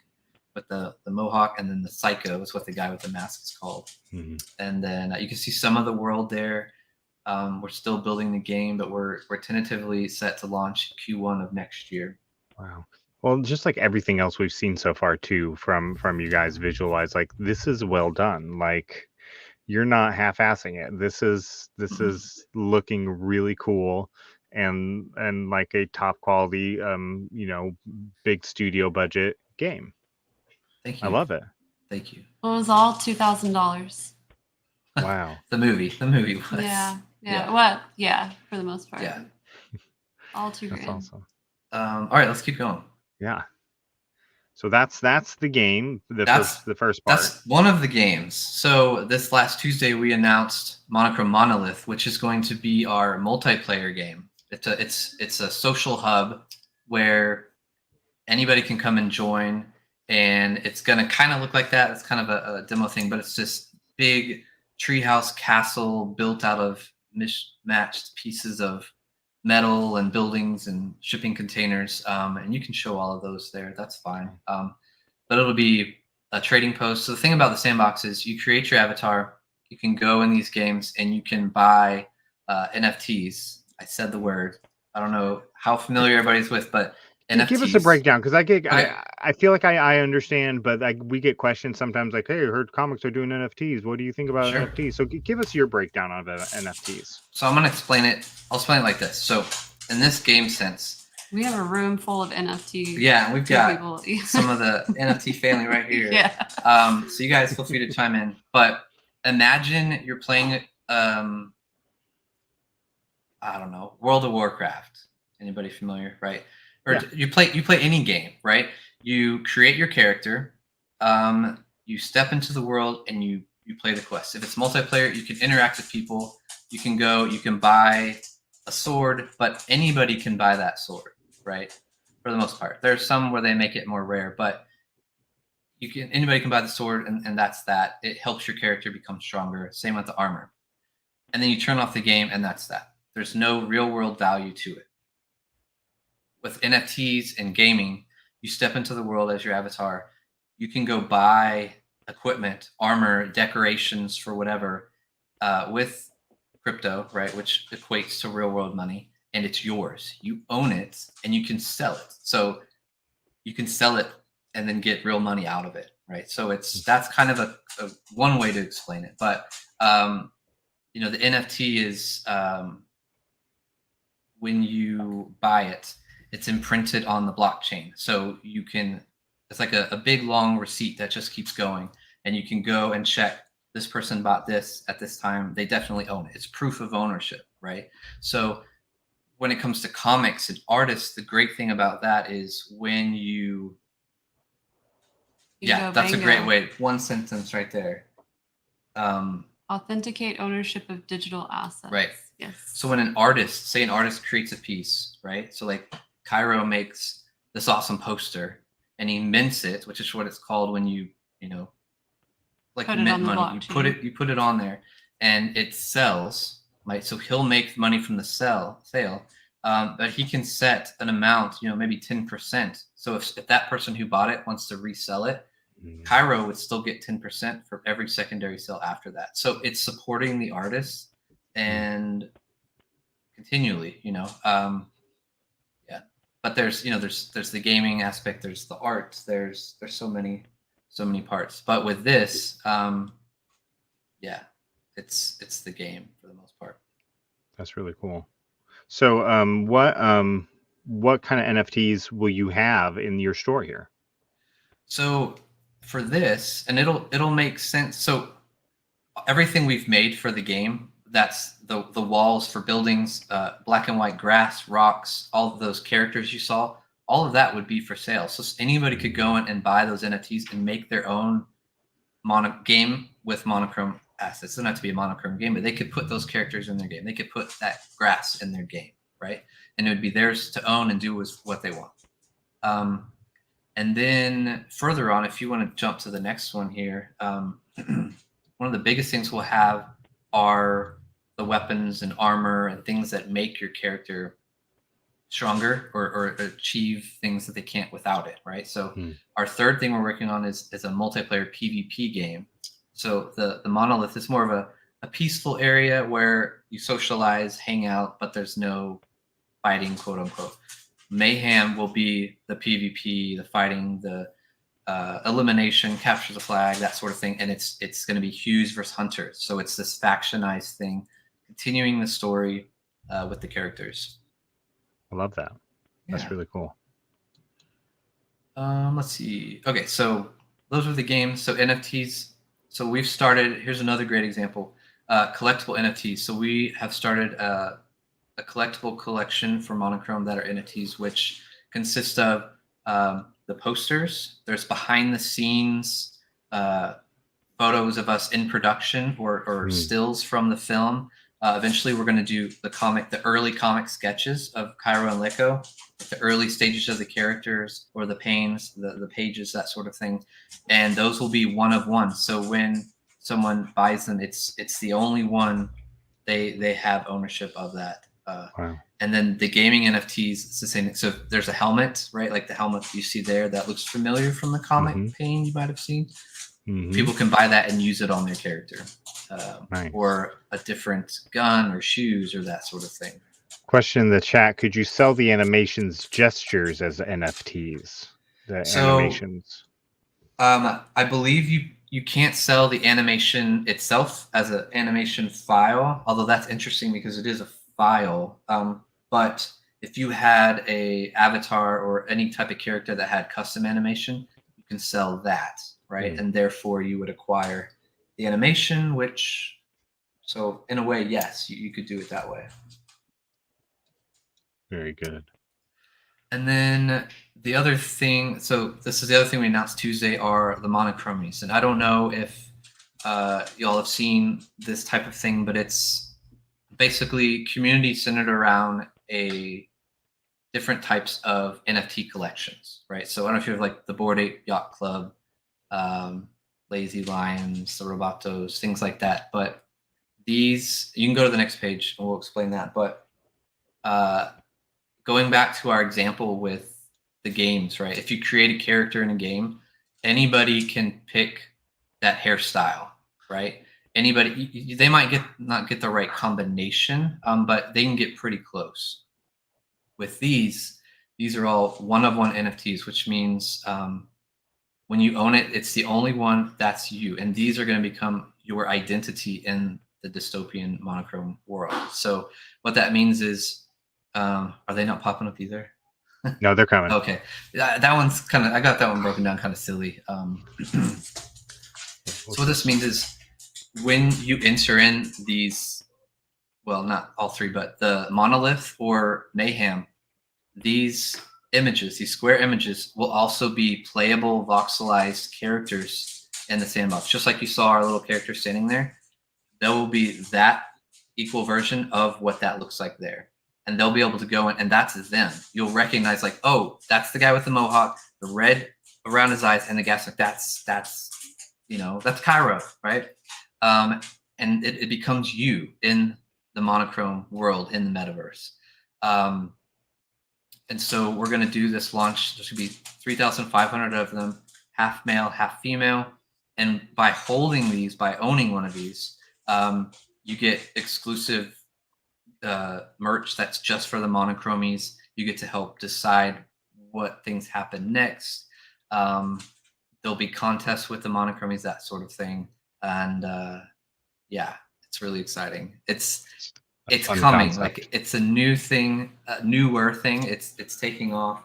with the mohawk, and then the Psycho is what the guy with the mask is called.
Mm-hmm.
And then you can see some of the world there. We're still building the game, but we're tentatively set to launch Q1 of next year.
Wow. Well, just like everything else we've seen so far too, from you guys visualize, like this is well done. Like you're not half-assing it. This is looking really cool and like a top quality, you know, big studio budget game.
Thank
I
you.
love it.
Thank you.
It was all $2,000.
Wow.
The movie was.
Yeah. Well, yeah, for the most part.
Yeah.
All $2,000.
That's awesome.
All right, let's keep going.
Yeah. So that's the game. The first part.
That's one of the games. So this last Tuesday we announced Monochrome Monolith, which is going to be our multiplayer game. It's a social hub where anybody can come and join, and it's gonna kind of look like that. It's kind of a demo thing, but it's this big treehouse castle built out of mismatched pieces of metal and buildings and shipping containers, and you can show all of those there. That's fine. But it'll be a trading post. So the thing about the sandbox is you create your avatar, you can go in these games, and you can buy NFTs. I said the word. I don't know how familiar everybody's with, but NFTs.
Give us a breakdown, because
Okay.
I feel like I understand, but like we get questions sometimes like, hey, I heard comics are doing NFTs. What do you think about
Sure.
NFTs? So give us your breakdown of NFTs.
So I'm going to explain it. I'll explain it like this. So in this game sense,
We have a room full of NFT.
yeah, we've got
people.
some of the NFT family right here.
Yeah.
So you guys feel free to chime in. But imagine you're playing, I don't know, World of Warcraft. Anybody familiar, right? Or
Yeah.
you play any game, right? You create your character, you step into the world, and you play the quest. If it's multiplayer, you can interact with people. You can buy a sword, but anybody can buy that sword, right? For the most part. There's some where they make it more rare, but anybody can buy the sword, and that's that. It helps your character become stronger. Same with the armor. And then you turn off the game, and that's that. There's no real world value to it. With NFTs and gaming, you step into the world as your avatar. You can go buy equipment, armor, decorations for whatever, with crypto, right? Which equates to real world money, and it's yours. You own it, and you can sell it. So you can sell it and then get real money out of it, right? So that's kind of a one way to explain it. But you know, the NFT is when you buy it, it's imprinted on the blockchain. So you can, it's like a big long receipt that just keeps going, and you can go and check this person bought this at this time. They definitely own it. It's proof of ownership, right? So when it comes to comics and artists, the great thing about that is when yeah, that's a great way. One sentence right there.
Authenticate ownership of digital assets.
Right.
Yes.
So when an artist creates a piece, right? So like Cairo makes this awesome poster, and he mints it, which is what it's called when you know, like
Put
you
it
mint
on the
money.
blockchain.
You put it on there, and it sells, right? So he'll make money from the sale, but he can set an amount, you know, maybe 10%. So if that person who bought it wants to resell it, Cairo would still get 10% for every secondary sale after that. So it's supporting the artist and continually, you know, yeah. But there's, you know, there's the gaming aspect, there's the art, there's so many parts. But with this, yeah, it's the game for the most part.
That's really cool. So what kind of NFTs will you have in your store here?
So for this, and it'll make sense. So everything we've made for the game, that's the walls for buildings, black and white grass, rocks, all of those characters you saw, all of that would be for sale. So anybody could go in and buy those NFTs and make their own game with monochrome assets. It doesn't have to be a monochrome game, but they could put those characters in their game. They could put that grass in their game, right? And it would be theirs to own and do with what they want. And then further on, if you want to jump to the next one here, one of the biggest things we'll have are the weapons and armor and things that make your character stronger or achieve things that they can't without it, right? So our third thing we're working on is a multiplayer PvP game. So the Monolith is more of a peaceful area where you socialize, hang out, but there's no fighting, quote unquote. Mayhem will be the PvP, the fighting, the elimination, capture the flag, that sort of thing. And it's going to be Hughes versus Hunters. So it's this factionized thing, continuing the story with the characters.
I love that. That's really cool.
Let's see. Okay, so those are the games. So NFTs. So we've started. Here's another great example. Collectible NFTs. So we have started a collectible collection for Monochrome that are NFTs, which consist of the posters. There's behind the scenes photos of us in production or stills from the film. Eventually, we're going to do the early comic sketches of Cairo and Leko, the early stages of the characters or the panes, the pages, that sort of thing. And those will be one of one. So when someone buys them, it's the only one they have ownership of that.
Wow.
And then the gaming NFTs, it's the same. So there's a helmet, right? Like the helmet you see there that looks familiar from the comic pane you might have seen. People can buy that and use it on their character.
Nice.
Or a different gun or shoes or that sort of thing.
Question in the chat: could you sell the animations gestures as NFTs? Animations.
I believe you can't sell the animation itself as an animation file, although that's interesting because it is a file. But if you had a avatar or any type of character that had custom animation, you can sell that, right? And therefore you would acquire the animation, so in a way, yes, you could do it that way.
Very good.
And then the other thing, so this is the other thing we announced Tuesday, are the monochromies. And I don't know if y'all have seen this type of thing, but it's basically community centered around different types of NFT collections, right? So I don't know if you have like the Bored Ape Yacht Club, Lazy Lions, the Robotos, things like that. But these, you can go to the next page and we'll explain that. But going back to our example with the games, right? If you create a character in a game, anybody can pick that hairstyle, right? Anybody, they might not get the right combination, but they can get pretty close. With these are all one-of-one NFTs, which means when you own it, it's the only one that's you. And these are going to become your identity in the dystopian monochrome world. So what that means is, are they not popping up either?
No, they're coming.
Okay. That one's kind of, I got that one broken down kind of silly. So what this means is when you enter in these, well, not all three, but the Monolith or Mayhem, these images, these square images, will also be playable voxelized characters in the sandbox. Just like you saw our little character standing there, there will be that equal version of what that looks like there. And they'll be able to go in, and that's them. You'll recognize, like, oh, that's the guy with the mohawk, the red around his eyes, and the gas, like, that's Cairo, right? And it becomes you in the Monochrome world, in the metaverse. And so we're going to do this launch. There should be 3,500 of them, half male, half female. And by holding these, by owning one of these, you get exclusive merch that's just for the monochromies. You get to help decide what things happen next. There'll be contests with the monochromies, that sort of thing. And yeah, it's really exciting. It's coming. Concept. Like, it's a new thing, a newer thing. It's taking off.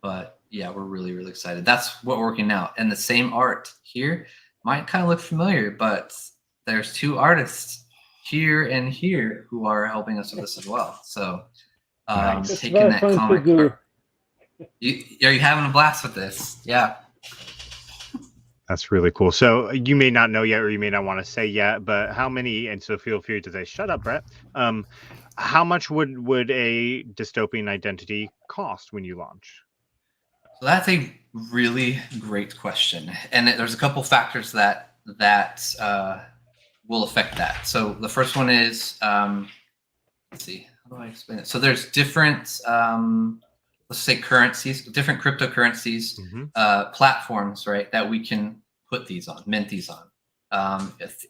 But yeah, we're really, really excited. That's what we're working now. And the same art here might kind of look familiar, but there's two artists here and here who are helping us with this as well. So taking that comic art. Are you having a blast with this? Yeah.
That's really cool. So you may not know yet, or you may not want to say yet, but how many, and so feel free to say, shut up, Brett. How much would a dystopian identity cost when you launch?
So that's a really great question. And there's a couple factors that will affect that. So the first one is, let's see, how do I explain it? So there's different, let's say currencies, different cryptocurrencies, platforms, right, that we can put these on, mint these on.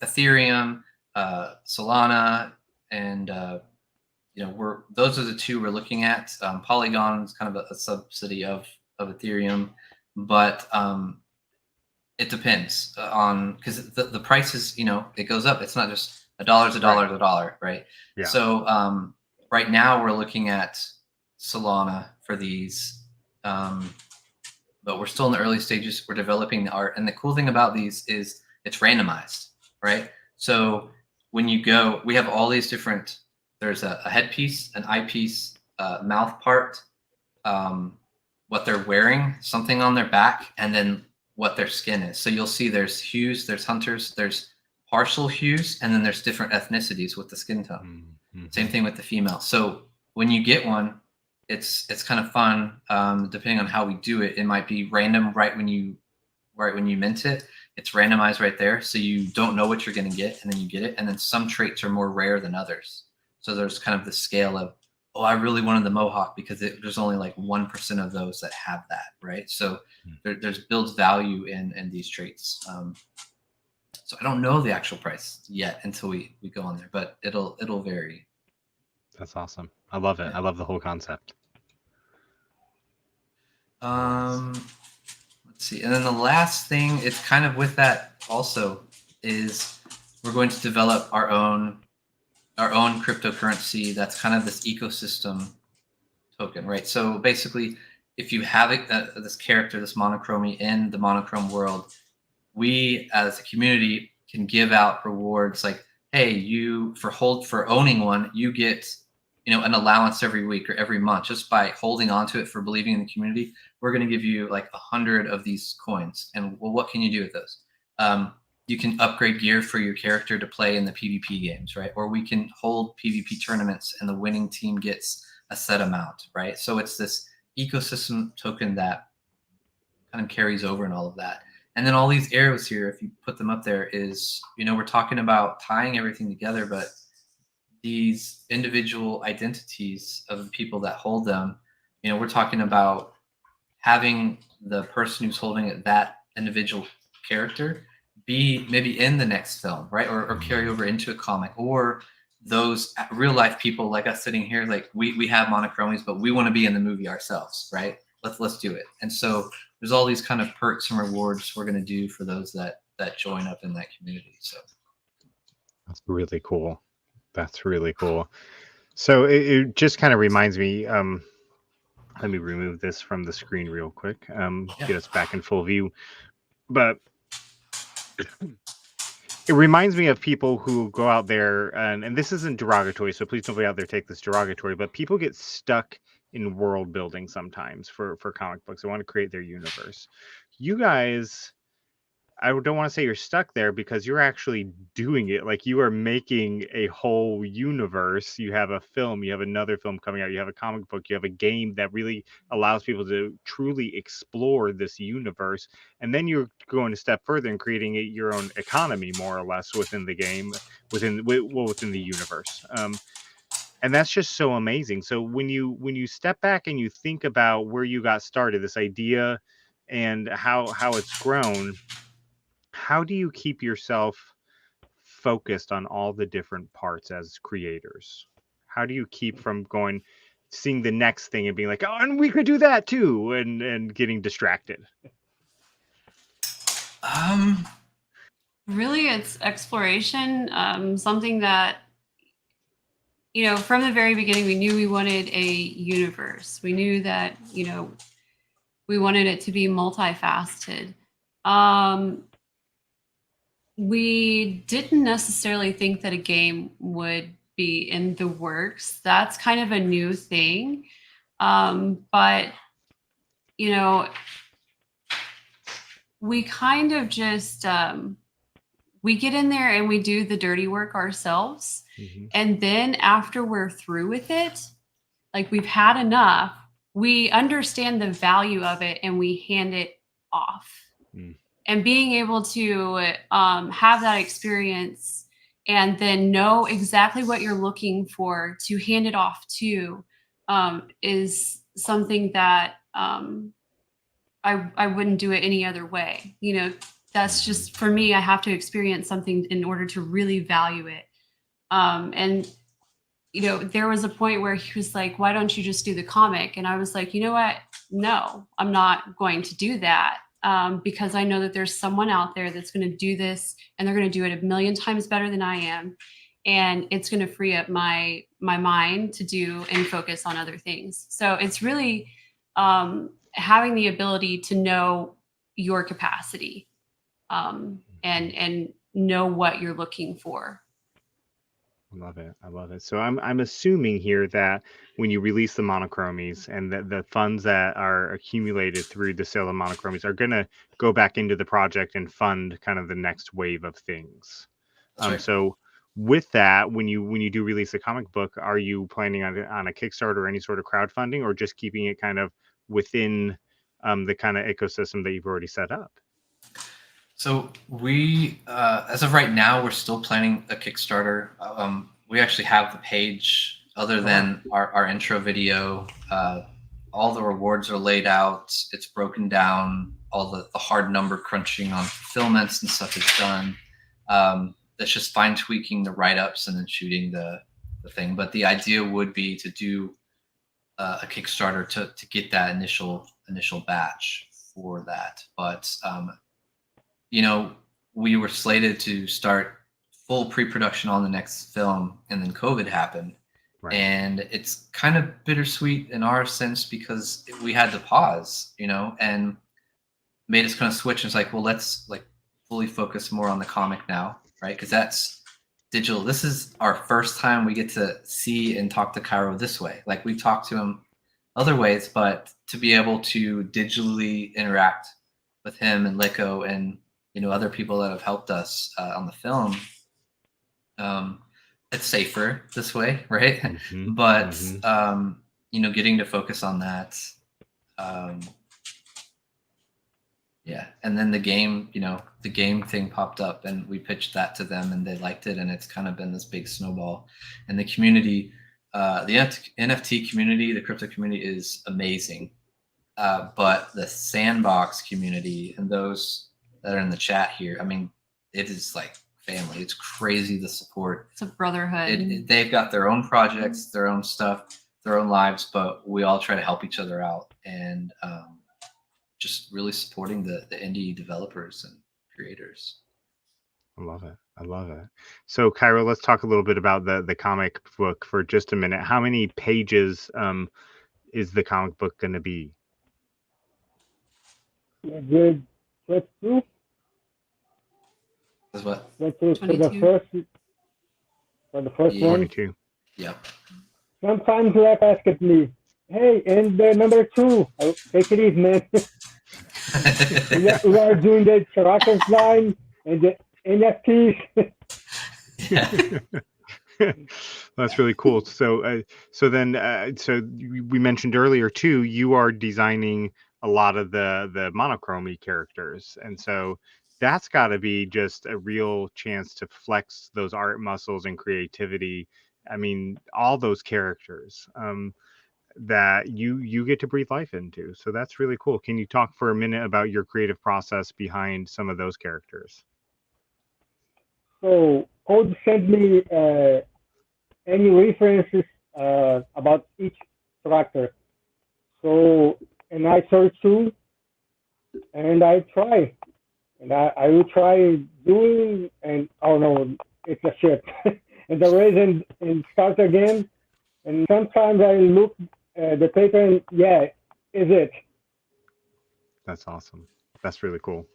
Ethereum, Solana, and you know, those are the two we're looking at. Polygon is kind of a subsidy of Ethereum, but it depends on, because the prices, you know, it goes up. It's not just a dollar's a dollar, a dollar, right?
Yeah.
So right now we're looking at Solana for these, but we're still in the early stages. We're developing the art, and the cool thing about these is it's randomized, right? So when you go, we have all these different. There's a headpiece, an eyepiece, mouth part, what they're wearing, something on their back, and then what their skin is. So you'll see there's hues, there's hunters, there's partial hues, and then there's different ethnicities with the skin tone. Same thing with the female. So when you get one, it's kind of fun. Depending on how we do it, it might be random right when you mint it. It's randomized right there, so you don't know what you're going to get, and then you get it. And then some traits are more rare than others. So there's kind of the scale of, oh, I really wanted the mohawk because there's only like 1% of those that have that, right? So there's builds value in these traits. So I don't know the actual price yet until we go on there, but it'll vary.
That's awesome. I love it. I love the whole concept.
Let's see. And then the last thing, it's kind of with that also, is we're going to develop our own cryptocurrency that's kind of this ecosystem token, right? So basically, if you have this character, this Monochrome in the Monochrome world, we as a community can give out rewards like, hey, you for owning one, you get, you know, an allowance every week or every month just by holding on to it, for believing in the community. We're going to give you like 100 of these coins, and well, what can you do with those? You can upgrade gear for your character to play in the PvP games, right? Or we can hold PvP tournaments and the winning team gets a set amount, right? So it's this ecosystem token that kind of carries over and all of that. And then all these arrows here, if you put them up there, is, you know, we're talking about tying everything together, but these individual identities of the people that hold them, you know, we're talking about having the person who's holding it, that individual character, be maybe in the next film, right? Or carry over into a comic, or those real life people like us sitting here, like we have monochromies, but we want to be in the movie ourselves, right? Let's do it. And so there's all these kind of perks and rewards we're going to do for those that join up in that community. So
that's really cool. That's really cool. So it just kind of reminds me, let me remove this from the screen real quick, get us back in full view. But it reminds me of people who go out there, and this isn't derogatory, so please nobody out there take this derogatory, but people get stuck in world building sometimes for comic books. They want to create their universe. You guys, I don't want to say you're stuck there, because you're actually doing it. Like, you are making a whole universe. You have a film, you have another film coming out, you have a comic book, you have a game that really allows people to truly explore this universe. And then you're going a step further and creating your own economy, more or less, within the game, within the universe. And that's just so amazing. So when you step back and you think about where you got started, this idea and how it's grown, how do you keep yourself focused on all the different parts as creators? How do you keep from seeing the next thing and being like, oh, and we could do that too, and getting distracted?
Really, it's exploration. Something that, you know, from the very beginning, we knew we wanted a universe. We knew that, you know, we wanted it to be multifaceted. We didn't necessarily think that a game would be in the works. That's kind of a new thing. But, you know, we kind of just, we get in there and we do the dirty work ourselves. Mm-hmm. And then after we're through with it, like we've had enough, we understand the value of it and we hand it off. Mm. And being able to have that experience and then know exactly what you're looking for to hand it off to is something that I wouldn't do it any other way. You know, that's just, for me, I have to experience something in order to really value it. And, you know, there was a point where he was like, why don't you just do the comic? And I was like, you know what? No, I'm not going to do that. Because I know that there's someone out there that's going to do this, and they're going to do it a million times better than I am. And it's going to free up my mind to do and focus on other things. So it's really having the ability to know your capacity and know what you're looking for.
I love it. I love it. So I'm assuming here that when you release the monochromies and the funds that are accumulated through the sale of monochromies are going to go back into the project and fund kind of the next wave of things.
That's right.
So with that, when you do release a comic book, are you planning on a Kickstarter or any sort of crowdfunding, or just keeping it kind of within the kind of ecosystem that you've already set up?
So we, as of right now, we're still planning a Kickstarter. We actually have the page, other than our intro video. All the rewards are laid out. It's broken down. All the hard number crunching on fulfillments and stuff is done. That's just fine tweaking the write-ups and then shooting the thing. But the idea would be to do a Kickstarter to get that initial batch for that. But you know, we were slated to start full pre-production on the next film, and then COVID happened. Right. And it's kind of bittersweet in our sense, because we had to pause, you know, and made us kind of switch. And it's like, well, let's like fully focus more on the comic now, right? Because that's digital. This is our first time we get to see and talk to Cairo this way. Like, we talked to him other ways, but to be able to digitally interact with him and Liko and, you know, other people that have helped us on the film, it's safer this way, right? Mm-hmm. But you know, getting to focus on that, yeah. And then the game, you know, the game thing popped up, and we pitched that to them, and they liked it, and it's kind of been this big snowball. And the community, the NFT community, the crypto community is amazing, but the sandbox community and those that are in the chat here, I mean, it is like family. It's crazy, the support.
It's a brotherhood.
They've got their own projects, their own stuff, their own lives, but we all try to help each other out, and just really supporting the indie developers and creators.
I love it. I love it. So, Cairo, let's talk a little bit about the comic book for just a minute. How many pages is the comic book going to be?
Good. Let's do.
That's what?
Let's do for the first one.
22.
Yep.
Sometimes they ask at me, hey, and number 2, take it easy, man. we are doing the character line and the NFTs.
Yeah. That's really cool. So, so we mentioned earlier too, you are designing a lot of the monochrome characters, and so that's got to be just a real chance to flex those art muscles and creativity. I mean, all those characters that you get to breathe life into. So that's really cool. Can you talk for a minute about your creative process behind some of those characters?
So Cody sent me any references about each character. So, and I search too, and I try. And I will try doing, and oh no, it's a shit. And the reason and start again. And sometimes I look at the paper and yeah, is it?
That's awesome. That's really cool.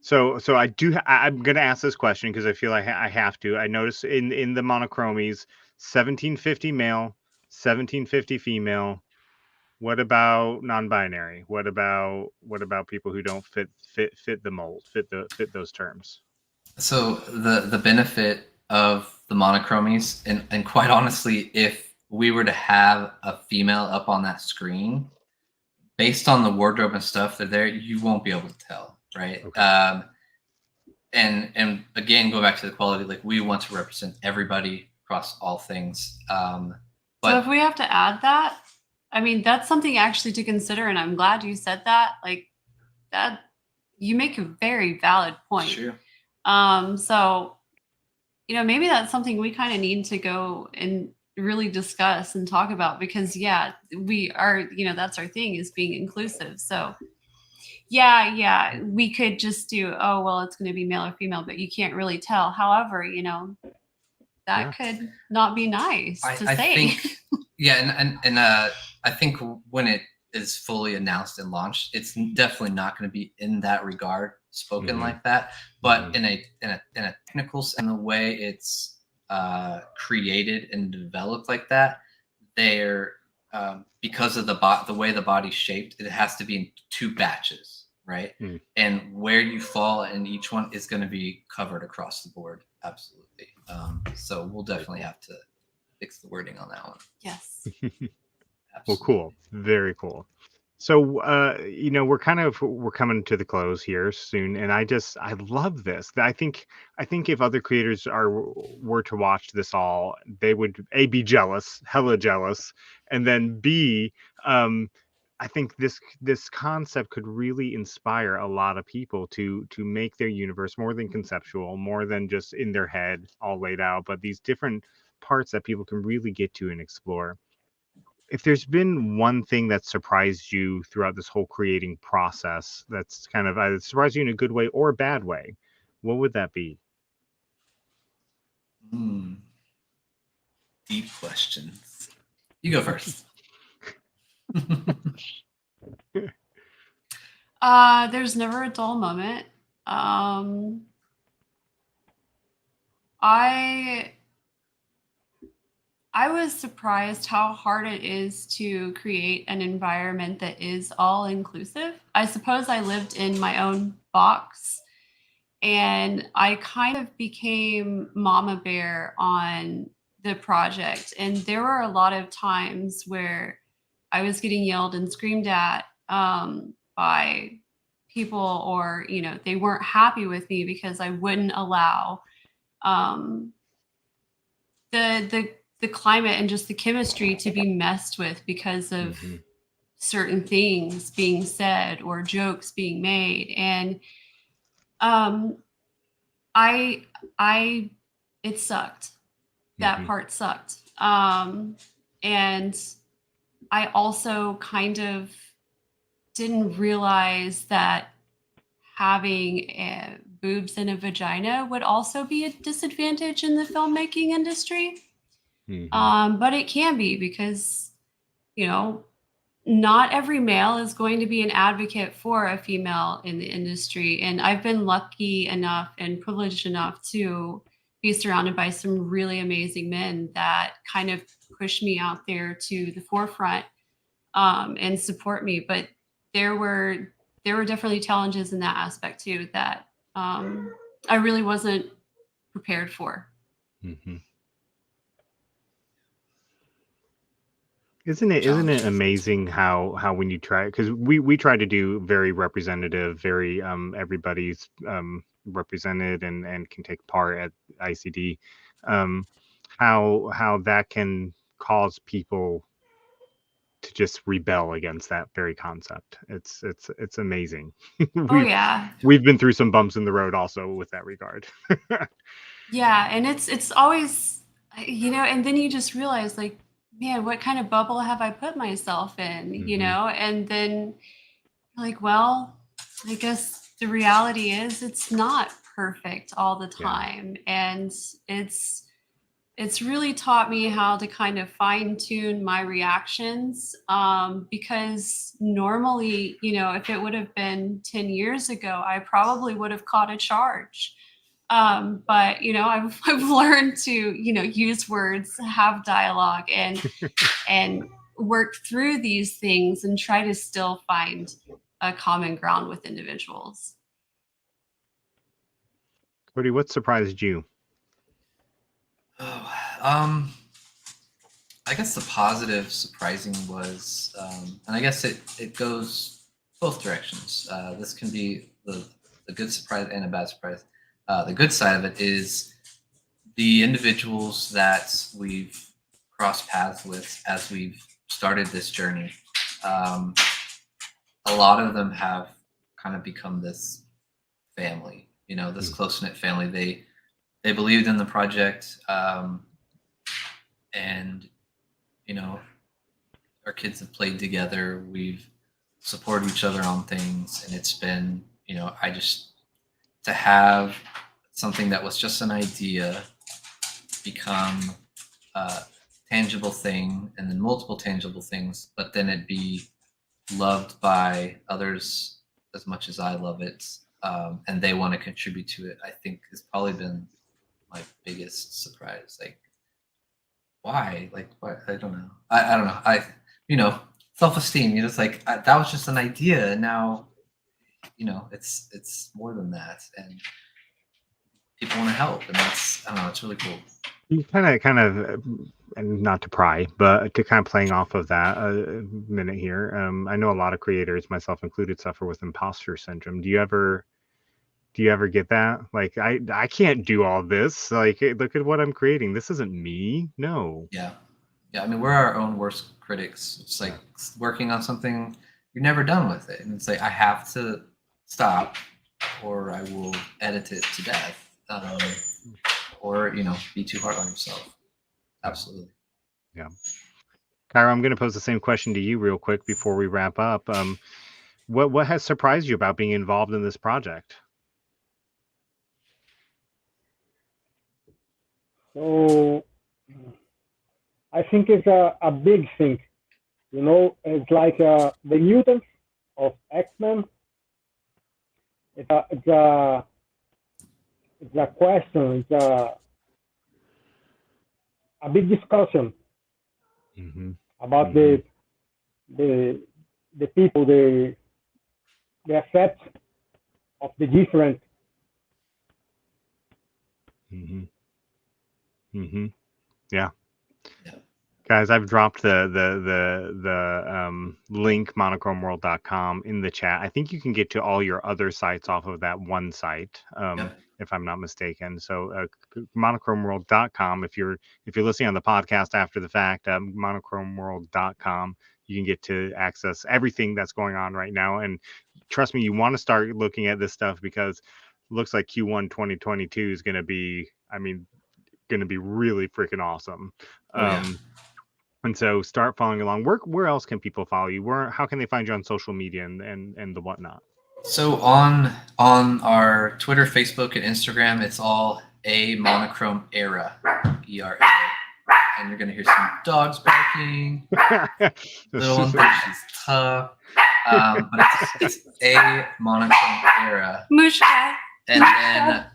So I'm going to ask this question because I feel like I have to. I noticed in the monochromies, 1750 male, 1750 female. What about non-binary? What about people who don't fit the mold, fit those terms?
So the benefit of the monochromies, and quite honestly, if we were to have a female up on that screen, based on the wardrobe and stuff that there, you won't be able to tell, right? Okay. and again, go back to the quality. Like, we want to represent everybody across all things.
So
But
if we have to add that, I mean, that's something actually to consider, and I'm glad you said that. Like that, you make a very valid point.
sure.
So, maybe that's something we kind of need to go and really discuss and talk about, because yeah, we are, that's our thing, is being inclusive. So yeah, we could just do, oh, well, it's going to be male or female, but you can't really tell. However, that could not be nice to
I
say.
think, yeah, and I think when it is fully announced and launched, it's definitely not going to be in that regard spoken like that, but in a technical sense, in the way it's created and developed like that, they're because of the way the body's shaped, it has to be in 2 batches, right? And where you fall in each one is going to be covered across the board. Absolutely. So we'll definitely have to fix the wording on that one.
Yes.
Well, cool. Very cool. So, we're coming to the close here soon, and I love this. I think if other creators were to watch this all, they would A, be jealous, hella jealous, and then B, I think this concept could really inspire a lot of people to make their universe more than conceptual, more than just in their head all laid out, but these different parts that people can really get to and explore. If there's been one thing that surprised you throughout this whole creating process, that's kind of either surprised you in a good way or a bad way, what would that be?
Deep questions. You go first.
There's never a dull moment. I was surprised how hard it is to create an environment that is all inclusive. I suppose I lived in my own box, and I kind of became mama bear on the project. And there were a lot of times where I was getting yelled and screamed at by people, or they weren't happy with me because I wouldn't allow the climate and just the chemistry to be messed with because of certain things being said or jokes being made. And it sucked. That part sucked. And I also kind of didn't realize that having boobs and a vagina would also be a disadvantage in the filmmaking industry. But it can be, because, not every male is going to be an advocate for a female in the industry. And I've been lucky enough and privileged enough to be surrounded by some really amazing men that kind of push me out there to the forefront and support me. But there were definitely challenges in that aspect too that I really wasn't prepared for.
Isn't it amazing how when you try, because we try to do very representative, very everybody's represented and can take part at ICD, how that can cause people to just rebel against that very concept. It's amazing. We've been through some bumps in the road also with that regard.
Yeah, and it's always, and then you just realize, like, man, what kind of bubble have I put myself in, and then like, well, I guess the reality is it's not perfect all the time. And it's really taught me how to kind of fine tune my reactions, because normally, if it would have been 10 years ago, I probably would have caught a charge. But I've learned to use words, have dialogue, and work through these things and try to still find a common ground with individuals.
Cody, what surprised you?
I guess the positive surprising was, and I guess it goes both directions. This can be the good surprise and a bad surprise. The good side of it is the individuals that we've crossed paths with as we've started this journey. A lot of them have kind of become this family, this close-knit family. They believed in the project, and our kids have played together. We've supported each other on things, and it's been, to have something that was just an idea become a tangible thing, and then multiple tangible things, but then it be loved by others as much as I love it, and they want to contribute to it, I think has probably been my biggest surprise. Like, why? Like, what? I don't know. I don't know. Self-esteem. It's like that was just an idea, and now, it's more than that, and people want to help, and that's, I don't know. It's really cool.
You kind of, and not to pry, but to kind of playing off of that a minute here. I know a lot of creators, myself included, suffer with imposter syndrome. Do you ever get that? Like, I can't do all this. Like, hey, look at what I'm creating. This isn't me. No.
Yeah. I mean, we're our own worst critics. It's like working on something, you're never done with it, and it's like I have to stop, or I will edit it to death, or be too hard on yourself. Absolutely.
Yeah. Kyra, I'm going to pose the same question to you real quick before we wrap up. What has surprised you about being involved in this project?
So I think it's a big thing. It's like the mutants of X-Men. It's a question. It's a big discussion about the people, the effect of the different.
Yeah. Guys, I've dropped the link monochrome-world.com in the chat. I think you can get to all your other sites off of that one site, if I'm not mistaken. So monochrome-world.com. If you're listening on the podcast after the fact, monochrome-world.com, you can get to access everything that's going on right now. And trust me, you want to start looking at this stuff, because it looks like Q1 2022 is going to be, really freaking awesome. And so start following along. Where else can people follow you? How can they find you on social media and the whatnot?
So on our Twitter, Facebook, and Instagram, it's all A Monochrome Era, ERA. And you're gonna hear some dogs barking. Little one thinks she's tough. But it's A Monochrome Era.
Mushka.
And then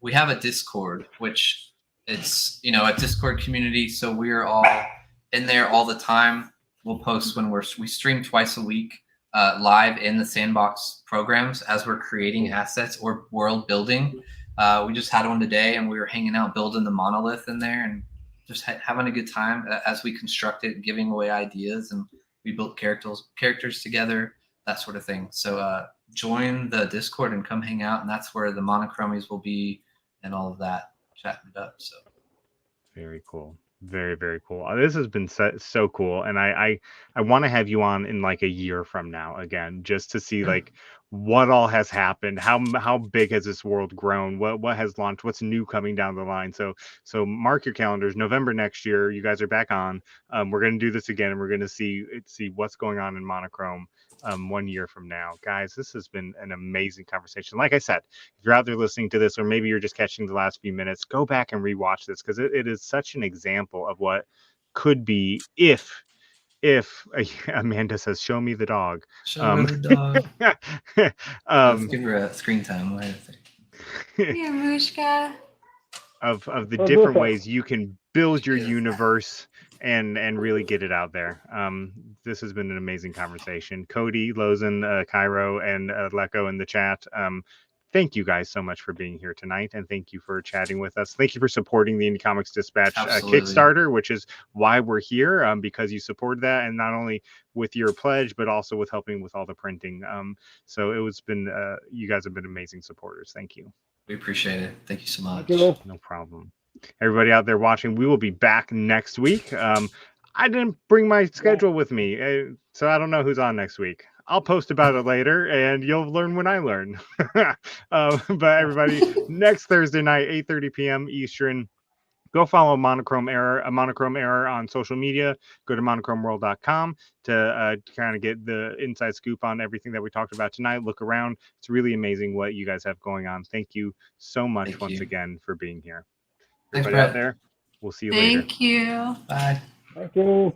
we have a Discord, which it's a Discord community. So we're all in there all the time. We'll post when we stream twice a week, live in the sandbox programs as we're creating assets or world building. We just had one today, and we were hanging out building the monolith in there, and just having a good time as we construct it, giving away ideas, and we built characters together, that sort of thing. So join the Discord and come hang out, and that's where the Monochromies will be and all of that, chatting it up. So
very cool. Very, very cool. This has been so cool, and I want to have you on in like a year from now again, just to see like what all has happened, how big has this world grown, what has launched, what's new coming down the line. So mark your calendars. November next year, you guys are back on. We're going to do this again, and we're going to see what's going on in Monochrome 1 year from now. Guys, this has been an amazing conversation. Like I said, if you're out there listening to this, or maybe you're just catching the last few minutes, go back and rewatch this, because it is such an example of what could be if Amanda says, "Show me the dog."
Show me the dog. Let's give her a screen time. What do you think?
Yeah, Mushka.
Of the different ways you can build your universe and really get it out there. This has been an amazing conversation. Kodi, Lozen, Cairo, and Leko in the chat. Thank you guys so much for being here tonight, and thank you for chatting with us. Thank you for supporting the Indie Comics Dispatch Kickstarter, which is why we're here, because you supported that, and not only with your pledge, but also with helping with all the printing. So you guys have been amazing supporters. Thank you.
We appreciate it. Thank you so much.
Thank you.
No problem. Everybody out there watching, we will be back next week. I didn't bring my schedule with me, so I don't know who's on next week. I'll post about it later, and you'll learn when I learn. But everybody, next Thursday night, 8:30 p.m. Eastern, go follow Monochrome Error on social media. Go to monochromeworld.com to kind of get the inside scoop on everything that we talked about tonight. Look around. It's really amazing what you guys have going on. Thank you so much once again for being here.
Thanks,
Everybody out
Brett.
there, we'll see you later.
Thank you.
Bye.
Thank you.